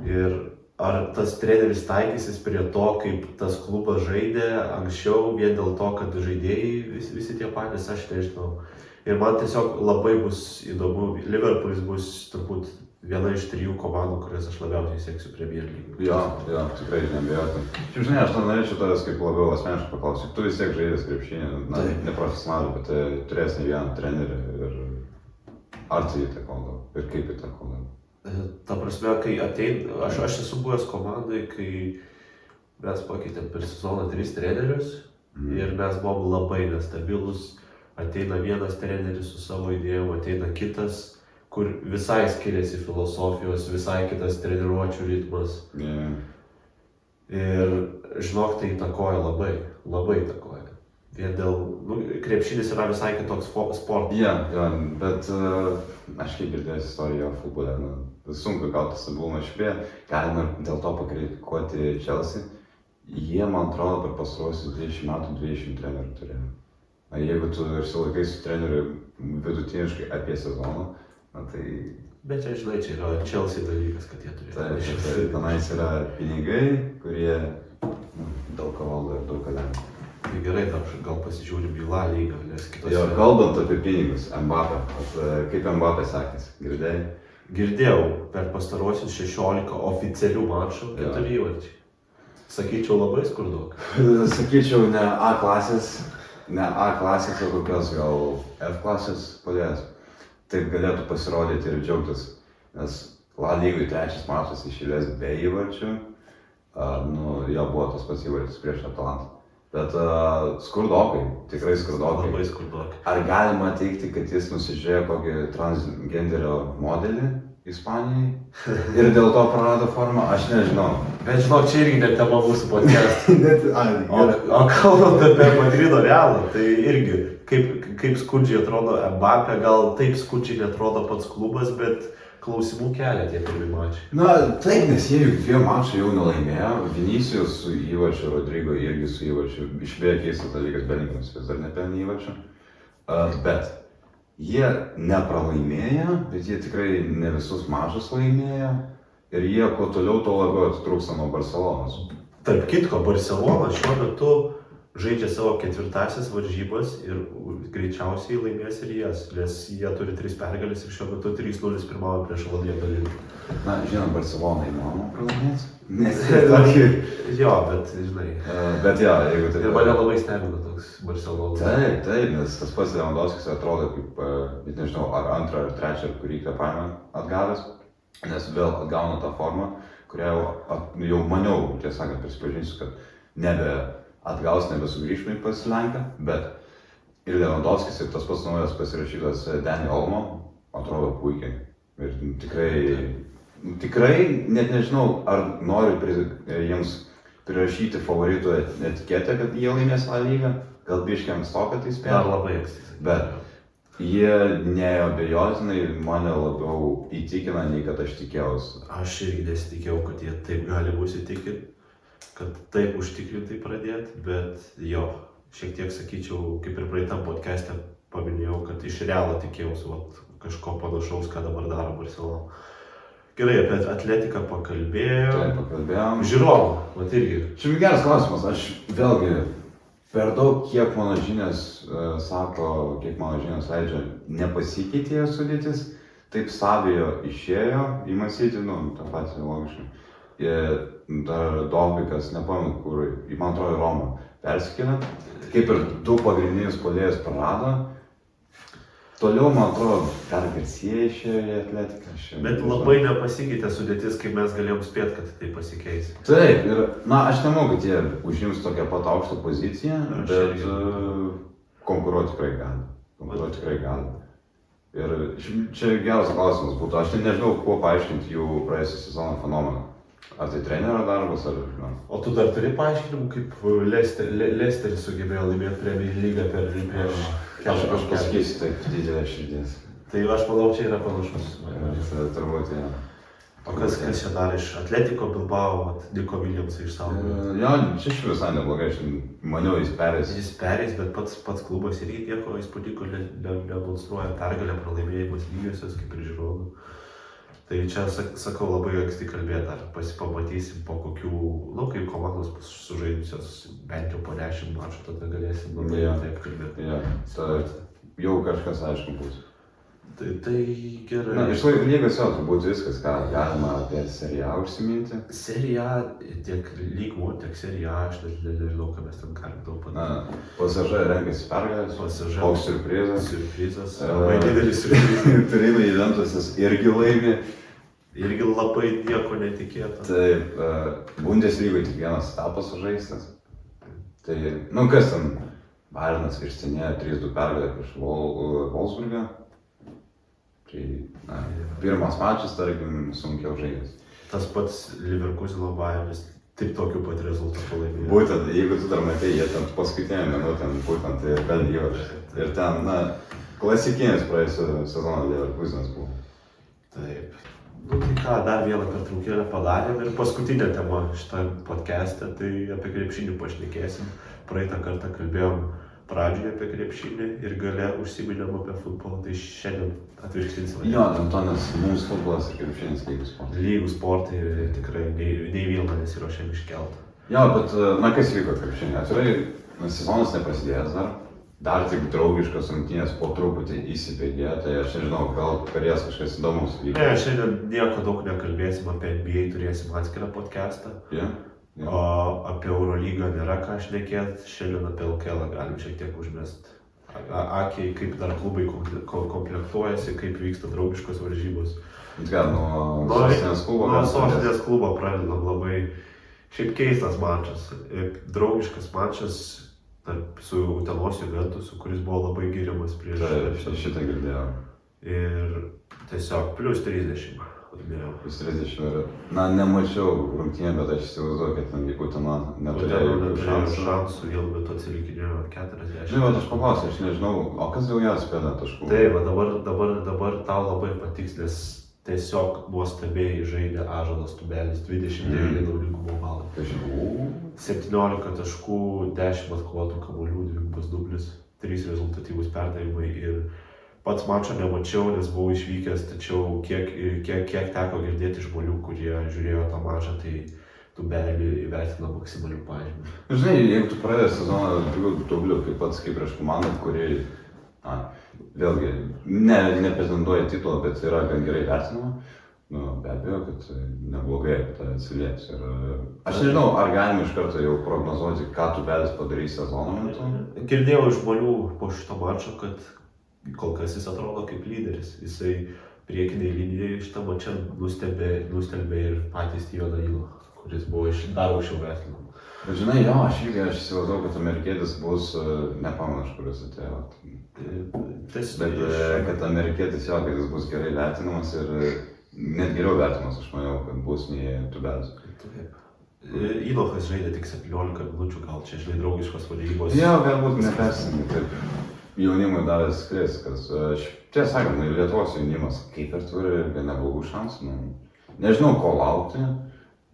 Ir ar tas treneris taikysis prie to, kaip tas klubas žaidė anksčiau, vien dėl to, kad žaidėjai visi tie patys, aš nežinau. Ir man tiesiog labai bus įdomu, Liverpoolis bus turbūt viena iš 3 komandų, kurias aš labiausiai seksiu Premier League. Jo, tikrai neabejotinai. Šiaip žinai, aš norėčiau tavęs kaip labiau asmeniškai paklausyti. Tu vis tiek žaidęs krepšinį, na, neprofesionaliai, bet turės ne vieną trenerį ir ar tai įtakodo ir kaip įtakodo? Ta prasme, kai ateina, aš esu buvęs komandai, kai mes pakeitėm per sezoną 3 trenerius ir mes buvom labai nestabilus. Ateina vienas treneris su savo idėjom, ateina kitas, kur visai skiriasi filosofijos, visai kitas treniruočių ritmas. Yeah. Ir žinok, tai įtakoja labai įtakoja. Vien dėl, krepšinis yra visai kitoks sportas. Jo, bet aš kaip girdėjęs istoriją futbole, sunku gauti stabilumą špė, galima dėl to pakritikuoti Chelsea. Jie, man atrodo, per pastaruosius 20 metų 20 trenerių turėjo. Jeigu tu išsilaikai su treneriu vidutiniškai apie sezoną, tai... Bet čia, žinai, čia yra Chelsea dalykas, kad jie turėjo. Tai tenais yra pinigai, kurie daug ką valdo ir daug ką lemia. Tai gerai, gal pasižiūrim į La Lygą, nes kitos... Jo, kalbant apie pinigus, Mbappé, kaip Mbappé sakės, girdėjai? Girdėjau per pastaruosius 16 oficialių mačų 4 įvarčiai. Sakyčiau, labai skurdauk. Sakyčiau, ne A klasės, o kokios gal F klasės puolėjas. Taip galėtų pasirodyti ir džiaugtis, nes La Lygoj 3 mačas iš eilės be įvarčių, jo buvo tas pats įvartis prieš Atalantą. Bet skurdokai, tikrai skurdokai. Labai skurdokai. Ar galima teikti, kad jis nusižiūrėjo kokį transgenderio modelį Ispanijai ir dėl to prarado formą? Aš nežinau. Bet žinok, čia irgi ne tema mūsų podcast'o. O kalbant apie Madrido Realą, tai irgi kaip skurdžiai atrodo Mbappé, gal taip skurdžiai netrodo pats klubas, bet klausimų kelia tie pirmi mačai. Na taip, nes jie juk 2 mačai jau nelaimėjo, Vinicius su įvarčiu, Rodrigo irgi su įvarčiu, išvėjo keistas dalykas, Bellingamas vis dar nepelnė įvarčių, bet jie nepralaimėjo, bet jie tikrai ne visus mačus laimėjo ir jie kuo toliau, tuo labiau atitrūksta nuo Barcelonos. Tarp kitko, Barcelona šiuo metu žaidžia savo ketvirtąsias varžybas ir greičiausiai laimės ir jas, nes jie turi 3 pergalės ir šiuo metu 3-0 pirmauja prieš Valladolid. Na, žinom, Barcelona įmanoma pralaimėti. Nes tokį... Jo, bet žinai. Bet jo, jeigu tai... Ir mane labai stebina toks Barcelona. Taip, nes tas pats Lewandowskis atrodo kaip, nežinau, ar antrą, ar trečią, ar kurį kvėpavimą atgavęs, nes vėl atgauna tą formą, kurią jau maniau, tiesą sakant, prisipažinsiu, kad nebe atgaus, nebe sugrįžtumai pas Lenką, bet ir Lewandowskis, ir tas pats naujas pasirašytas Dani Olmo atrodo puikiai. Ir tikrai net nežinau, ar noriu jiems prirašyti favoritų etiketę, kad jie laimės tą lygą, gal biškiai ankstoka tai spėjo. Dar labai anksti. Bet jie neabejotinai mane labiau įtikina, nei kad aš tikėjausi. Aš irgi nesitikėjau, kad jie taip gali būti įtikinti, kad taip užtikrintai pradėti, bet jo, šiek tiek sakyčiau, kaip ir praeitam podcast'e paminėjau, kad iš Realo tikėjausi kažko panašaus, ką dabar daro Barcelona. Gerai, apie Atletiką pakalbėjom. Taip, pakalbėjom. Žiūrovų, vat irgi. Čia geras klausimas, aš vėlgi per daug, kiek mano žinias sako, kiek mano žinias leidžia, nepasikeitė sudėtis, taip Savijo išėjo į Masitį, tą patį logiškai. Dar Dobikas, nepamenu kur, man atrodo, Roma persikėlė, kaip ir 2 pagrindinius puolėjus prarado. Toliau, man atrodo, dar Garcia išėjo į Atletiką. Bet labai nepasikeitė sudėtis, kaip mes galėjom spėti, kad tai pasikeis. Taip, ir, aš nemanau, kad jie užims tokią pat aukštą poziciją, bet konkuruoti tikrai gali. Ir čia geras klausimas būtų, aš nežinau, kuo paaiškinti jų praėjusį sezono fenomeną. Ar tai trenerio darbas, ar... O tu dar turi paaiškinimų, kaip Leicesteris sugebėjo laimėti Premier Lygą prieš... Aš pasakysiu taip, didelė širdis. Tai aš manau, čia yra panašus. Turbūt, ja. O kas čia dar iš Atletico Bilbao, Niko Williamsą išsaugojo? Jo, čia iš visai neblogai, aš maniau, jis perės. Jis perės, bet pats klubas irgi nieko įspūdingo nedemonstruoja, pergalę pralaimėjimas lygiosios, kaip ir žiūrovų. Tai čia, sakau, labai anksti kalbėti, ar pamatysim po kokių, kaip komandos bus sužaidusios bent jau po 10 mačų, tada galėsim labai taip kalbėti. Jau kažkas aišku bus. Tai gerai. Iš lygos jau turbūt viskas, ką galima apie Serie A užsiminti. Serie A, tiek lygų, tiek Serie A, aš nežinau, ką mes ten galim daug padaryti. PSG renkasi pergalės, koks siurprizas. Siurprizas, labai didelis siurprizas. Turino Juventusas irgi laimi. Irgi labai nieko netikėta. Taip, Bundeslygoje tik vienas etapas sužaistas. Tai, kas ten, Bayernas išsinėjo 3-2 pergalę prieš Wolfsburgą. Tai, pirmas mačas, tarkim, sunkiau žaidęs. Tas pats Leverkuseno Bayernas taip tokiu pat rezultatu laimėjo. Būtent, jeigu tu dar matai, jie ten paskutinėm minutėm, būtent tai gan įvažiai. Ir ten, klasikinis praėjusio sezono Leverkusenas buvo. Taip. Tai ką, dar vieną pertraukėlę padarėm ir paskutinė tema šitą podcast'e, tai apie krepšinį pašnekėsim. Praeitą kartą kalbėjom pradžioje apie krepšinį ir gale užsiminėm apie futbolą, tai šiandien atvirkštinis variantas. Jo, dėl to, nes mums futbolas ir krepšinis lygų sportai. Lygų sportai tikrai nei vieną nesiruošėm iškelti. Jo, bet, kas vyko krepšinį? Atvirai, sezonas neprasidėjęs dar tik draugiškos rungtynės po truputį įsibėgėjo, tai aš nežinau, gal per jas kažkas įdomus vyko. Ne, šiandien nieko daug nekalbėsim apie NBA, turėsim atskirą podcastą. O apie Eurolygą nėra ką šnekėti, šiandien apie LKL galim šiek tiek užmest akiai, kaip dar klubai komplektuojasi, kaip vyksta draugiškos varžybos. Nuo Sostinės klubo. Nuo Sostinės klubo pradedam labai šiaip keistas mačas, draugiškas mačas su Utenos Juventusu, kuris buvo labai giriamas prieš... Taip, šitą girdėjau. Ir tiesiog +30 laimėjau. +30 ir... nemačiau rungtynę, bet aš įsivaizduoju, kad ten Utena neturėjo šansų, jau bet atsilikinėjo 40. Žinai, aš paklausiu, aš nežinau, o kas daugiausiai pelnė taškų? Taip, dabar tau labai patiks, nes tiesiog nuostabiai žaidė Ąžuolas Tubelis, 29 naudingumo balų. 17 taškų, 10 atkovotų kamuolių, 2 dublis, 3 rezultatyvūs perdavimai ir pats mačo nemačiau, nes buvau išvykęs, tačiau kiek teko girdėti žmonių, kurie žiūrėjo tą mačą, tai Tubelį įvertina maksimalių pažymį. Žinai, jeigu tu pradėjai sezoną dubliu, kaip pats kaip prieš komandą, kuri, vėlgi, nepretenduoja titulą, bet yra gan gerai vertinama, be abejo, kad neblogai apie tai atsilieps. Ir aš nežinau, ar galima iš karto jau prognozuoti, ką Tubelis padarys sezono metu? Girdėjau iš žmonių po šito mačo, kad kol kas jis atrodo kaip lyderis. Jisai priekiniai linijai šitą mačą nustelbė ir patys Steveną Ilą, kuris buvo dar aukščiau vertinama. Bet žinai, jo, aš įsivaizduoju, kad amerikietis bus, nepamenu, iš kuris atėjo. Bet kad amerikietis jo, kad jis bus gerai vertinamas ir net geriau vertinamas, aš manau, kad bus nei Tubelis. Įlochas žaidė tik 17 minučių, gal čia, žinai, draugiškos varžybos. Jo, galbūt nepersingai, taip. Jaunimui davęs skris, kas, tiesą sakant, Lietuvos jaunimas kaip ir turi gan neblogų šansų. Nežinau, ko laukti,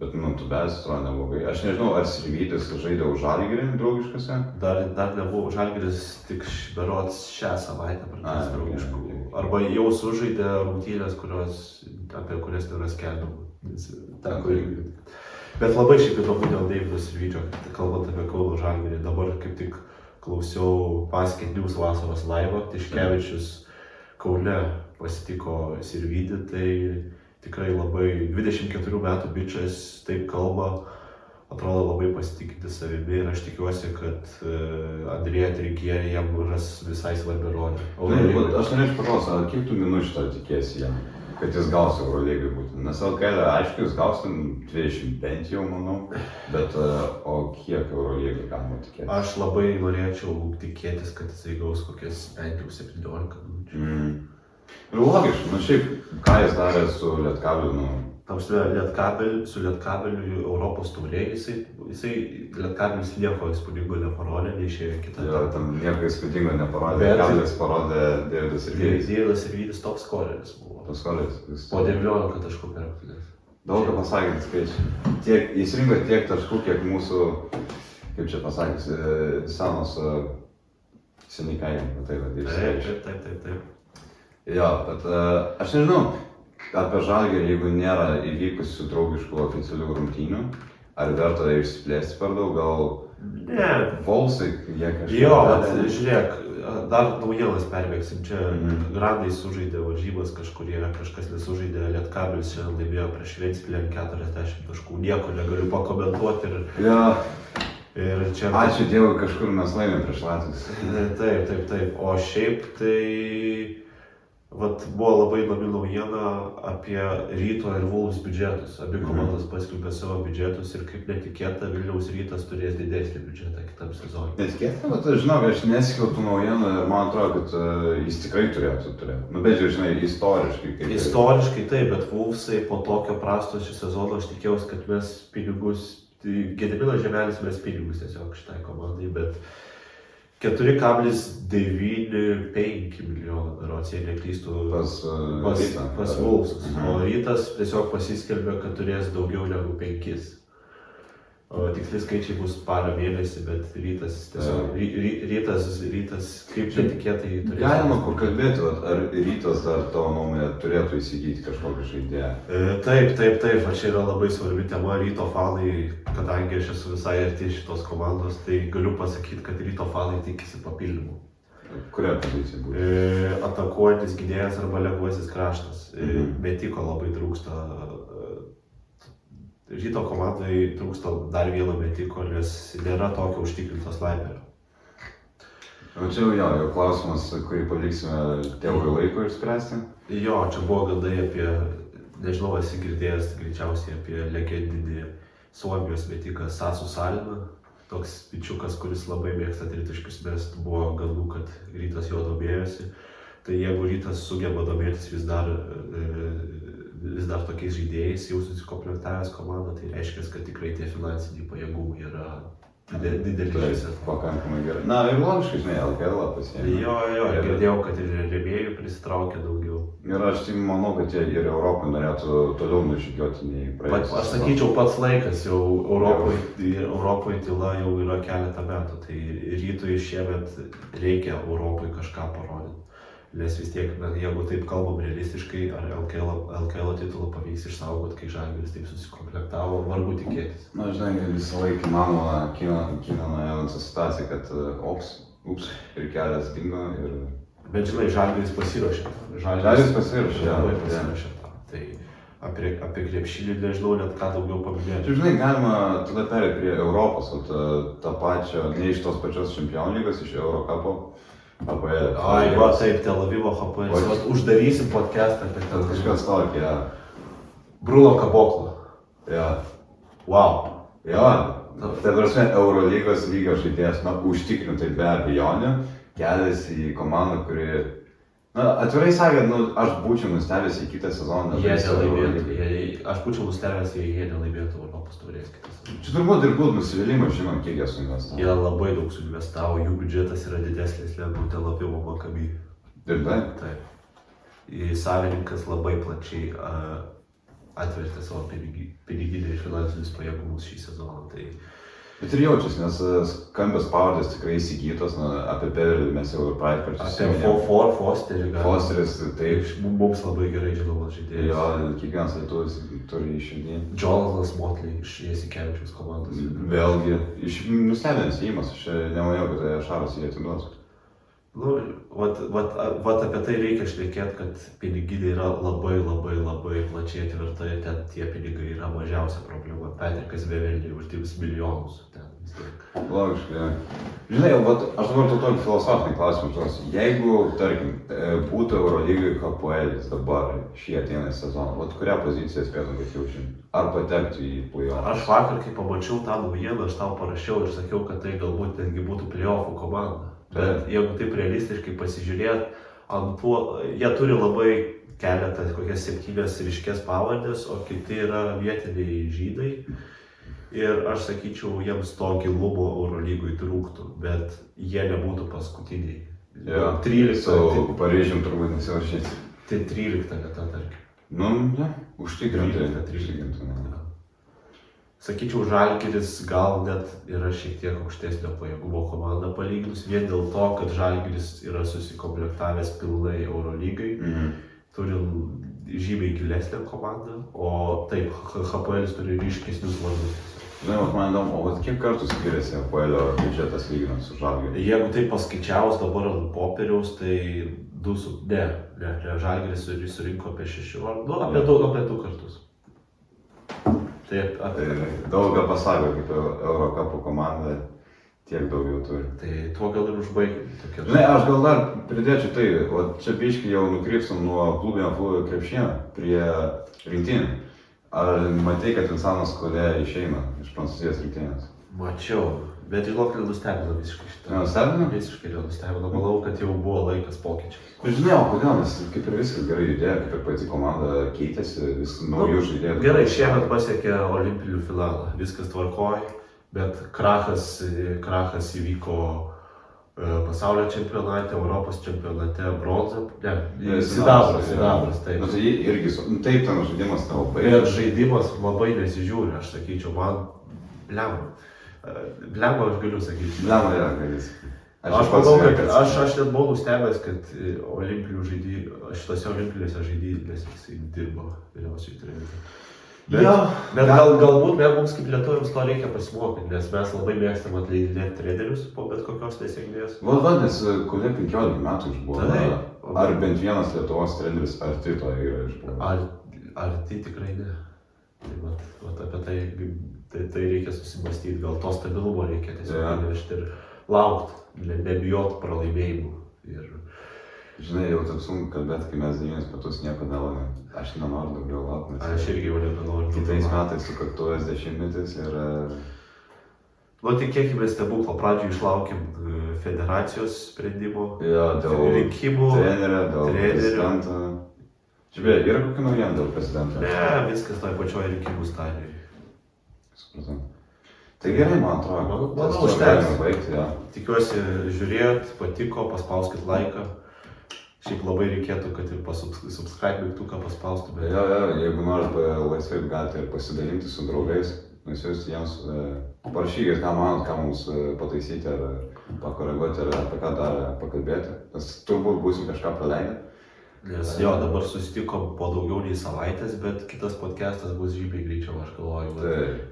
bet, Tubelis atrodo neblogai. Aš nežinau, ar Sirvytis žaidė už Žalgirį draugiškose? Dar nebuvo Žalgiris tik berods šią savaitę pradės draugiškų. Arba jau sužaidė rungtynės, apie kurias nėra skelbiama. Bet labai šiaip įdomu dėl Deivido Sirvydžio, kalbant apie Kauno Žalgirį. Dabar kaip tik klausiau Basket News vasaros laivą, Tiškevičius Kaune pasitiko Sirvydį, tai tikrai labai 24 metų bičas taip kalba, atrodo labai pasitikinti savimi ir aš tikiuosi, kad Andrėja Trinkierė jam ras visai svarbią rolę. Aš norėčiau paklausti, kiek tu minučių tau tikėsi jam, kad jis gaus Eurolygai būtent? Nes LKL, aišku, jis gaus 25 jau, manau, bet o kiek Eurolygai galima tikėtis? Aš labai norėčiau tikėtis, kad jisai gaus kokias bent jau 17 minučių. Ir logiškai, šiaip, ką jis darė su Lietkabeliu, Su Lietkabeliu Europos taurėje, jisai Lietkabelis nieko įspūdingo neparodė, neišėjo kitą. Jo, tam nieko įspūdingo neparodė, Lietkabelis parodė Deividas Sirvydis. Deividas Sirvydis top skoreris buvo. Top skoreris. Po 19 taškų per rungtynes. Daug ką pasakyti skaičiai. Jis rinko tiek taškų, kiek mūsų, kaip čia pasakys, senos senikai, tai vadinasi. Taip. Jo, bet aš nežinau apie Žalgirį, jeigu nėra įvykusių draugiškų oficialių rungtynių, ar verta išsiplėsti per daug, gal ne. Volsai, jie kažkaip... Jo, bet žiūrėk, dar naujienas perbėgsim, čia Grandai sužaidė varžybas, kažkas nesužaidė, Lietkabelis šiandien laimėjo prieš Ventspilį 40 taškų, nieko negaliu pakomentuoti ir čia... Ačiū Dievui, kažkur mes laimėm prieš Latvius. Taip, o šiaip tai... Buvo labai įdomi naujiena apie Ryto ir Vulfs biudžetus. Abi komandos paskelbė savo biudžetus ir kaip netikėta Vilniaus Rytas turės didesnį biudžetą kitam sezonui. Netikėta, bet žinok, aš nesikiau tų naujienų ir man atrodo, kad jis tikrai turėtų. Bet jau žinai, istoriškai. Istoriškai taip, bet Vulfsai po tokio prasto šį sezoną aš tikėjausi, kad mes pinigus, Gediminas Žemelis mes pinigus tiesiog šitai komandai, bet 4,95 milijono, berods, jei neklystu, pas Vulfsus. O Rytas tiesiog pasiskelbė, kad turės daugiau negu 5. Tiksliai skaičiai bus spalio mėnesį, bet Rytas tiesiog, Rytas kaip netikėtai turės. Galima pakalbėti, ar Rytas dar tavo nuomonė turėtų įsigyti kažkokį žaidėją? Taip, čia yra labai svarbi tema. Ryto fanai, kadangi aš esu visai arti šitos komandos, tai galiu pasakyti, kad Ryto fanai tikisi papildymų. Kuria pozicija būtų? Atakuojantis gynėjas arba lengvasis kraštas. Metiko labai trūksta. Ryto komandai trūksta dar vieno metiko, nes nėra tokio užtikrinto snaiperio. Čia jau klausimas, kurį paliksime tėvui laiko išspręsti. Jo, čia buvo gandai apie, nežinau, esi girdėjęs greičiausiai apie legendinį Suomijos metiką Sasu Saliną. Toks pičiukas, kuris labai mėgsta tritaškius mest, buvo gandų, kad Rytas jo domėjosi. Tai jeigu Rytas sugeba domėtis vis dar tokiais žaidėjais, jau susikomplektavęs komandą, tai reiškia, kad tikrai tie finansiniai pajėgumai yra dideli. Pakankamai gerai. Na ir logiškai, žinai, LKL pasiėmė. Jo, girdėjau, kad ir rėmėjų prisitraukė daugiau. Ir aš tai manau, kad jie ir Europai norėtų toliau nužygiuoti nei praėjus. Aš sakyčiau, pats laikas jau Europai tyla jau yra keletą metų, tai Rytui šiemet reikia Europai kažką parodyti. Nes vis tiek, jeigu taip kalbam realistiškai, ar LKL titulą pavyks išsaugoti, kai Žalgiris taip susikomplektavo, vargu tikėtis. Na, žinai, visą laiką įmanoma Keenano Evanso situacija, kad ups, ir kelias dingo ir... Bet žinai, Žalgiris pasiruošė. Žalgiris pasiruošė, labai pasiruošė tam. Tai apie krepšinį nežinau net ką daugiau paminėti. Čia, žinai, galima tada perėti prie Europos, o tą pačią, ne iš tos pačios čempionų lygos, iš Eurokapo. HPL. Ai, va, taip, Tel Avivo HPL. Uždarysim podcastą apie Tel Avivo. Kažkas tokį, ja. Bruno Kaboklo. Ja. Wow. Jo, tai prasme, Eurolygos lygio žaidėjas, užtikrintai be abejonių, keliasi į komandą, kuri, atvirai sakant, aš būčiau nustebęs į kitą sezoną. Jie nelaimėtų, aš būčiau nustebęs, jei jie nelaimėtų Europos taurės kitą sezoną. Čia turbūt ir būt nusivylimas, žinom, kiek jie suinvestavo. Jie labai daug suinvestavo, jų biudžetas yra didesnis negu Tel Avivo Maccabi. Ir taip. Savininkas labai plačiai atvertė savo piniginį ir finansinius pajėgumus šį sezoną. Tai... Bet ir jaučiasi, nes skambios pavardės tikrai įsigytos, apie Beverly mes jau ir praeit Apie Fosterį gal. Fosteris, taip. Mums labai gerai žinomas žaidėjas. Jo, kiekvienas lietuvis turi išjudinį. Jonathanas Motley iš Jasikevičiaus komandos. Vėlgi, nustebinęs įimas, aš nemaniau, kad Šaras jį atiduos. Vat apie tai reikia šnekėti, kad piniginė yra labai plačiai atverta ir ten tie pinigai yra mažiausia problema. Patrikas Beverly uždirbs milijonus ten vis tiek. Logiškai. Žinai, aš dabar tokį filosofinį klausimą užduosiu. Jeigu, tarkim, būtų Eurolygai HPL'is dabar šį ateinantį sezoną, kurią poziciją spėtum, kad jau žinai? Ar patektų į play-off? Aš vakar, kai pamačiau tą naujieną, aš tau parašiau ir sakiau, kad tai galbūt netgi būtų play-offų komanda. Bet jeigu taip realistiškai pasižiūrėt, jie turi labai keletą, kokias 7 ryškės pavardės, o kiti yra vietiniai žydai. Ir aš sakyčiau, jiems to gilumo Eurolygui trūktų, bet jie nebūtų paskutiniai. Jo, 13. Su Paryžium turbūt nesivaržys. Tai 13 vieta, tarkim. Ne, užtikrinti. 13. Sakyčiau, Žalgiris gal net yra šiek tiek aukštesnio pajėgumo komanda palyginus, vien dėl to, kad Žalgiris yra susikomplektavęs pilnai Eurolygai, turi žymiai gilesnę komandą, o taip, HPL'is turi ryškesnius vardus. Žinai, man įdomu, o kiek kartų skiriasi HPL'o biudžetas lyginant su Žalgiriu? Jeigu taip paskaičiavus dabar ant popieriaus, tai Žalgiris surinko apie 6, apie 2 kartus. Tai daug ką pasako, kaip Eurokapo komanda tiek daugiau turi. Tai tuo gal ir užbaigim. Žinai, aš gal dar pridėčiau tai, o čia biškai jau nukrypstam nuo klubinio krepšinio prie rinktinių. Ar matai, kad Vinsanas Kolė išeina iš Prancūzijos rinktinės? Mačiau, bet žinok, nenustebino visiškai šitą. Nenustebino? Visiškai nenustebino, manau, kad jau buvo laikas pokyčių. Bet žinai, o kodėl, nes kaip ir viskas gerai judėjo, kaip ir pati komanda keitėsi, vis naujų žaidėjų. Gerai, šiemet pasiekė olimpinių finalą, viskas tvarkoj, bet krachas įvyko pasaulio čempionate, Europos čempionate, bronza, sidabras, taip. Nu tai irgi, taip ten žaidimas tavo baigė. Bet žaidimas labai nesižiūri, aš sakyčiau, man blemba aš galiu sakyti. Blemba yra, galės. Aš manau, kad aš net buvau nustebęs, kad šitose olimpinėse žaidynėse jisai dirbo vyriausiųjų trenerių. Bet galbūt mums kaip lietuviams to reikia pasimokyti, nes mes labai mėgstam atleidinėti trenerius po bet kokios nesėkmės. Nes Kolė 15 metų išbuvo. Ar bent vienas Lietuvos treneris arti to yra išbuvo? Arti tikrai ne. Tai apie tai reikia susimastyti, gal to stabilumo reikia tiesiog nevežti ir laukti. Nebijot pralaimėjimų. Žinai, jau taip sunku kalbėti, kai mes 9 metus nieko nelaimėm. Aš nenoriu daugiau laukti. Aš irgi jau nebenoriu. Kitais metais sukaktuvės 10-metis ir... Tikėkime stebuklo, pradžioje išlaukim federacijos sprendimo, rinkimų, trenerio, dėl prezidento. Čia yra kokių naujienų dėl prezidento? Ne, viskas toj pačioj rinkimų stadijoje. Supratau. Tai gerai, man atrodo. Manau, užteks. Tikiuosi žiūrėjot, patiko, paspauskit laiką. Šiaip labai reikėtų, kad ir subscribe mygtuką paspaustumėte. Jeigu norite laisvai galite ir pasidalinti su draugais, nusiųsti jiems, parašykit, ką manot, ką mums pataisyti ar pakoreguoti ir apie ką dar pakalbėti, nes turbūt būsim kažką praleidę. Nes jo, dabar susitikom po daugiau nei savaitės, bet kitas podcastas bus žymiai greičiau, aš galvoju.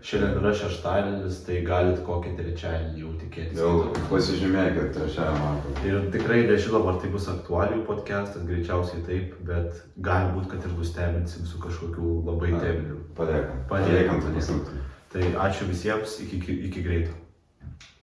Šiandien yra šeštadienis, tai galit kokį trečiadienį jau tikėtis. Jau pasižymėkit trečiajam. Ir tikrai nežinom, ar tai bus aktualijų podcastas, greičiausiai taip, bet gali būt, kad ir nustebinsim su kažkokiu labai teminiu. Paliekam. Tai ačiū visiems, iki greito.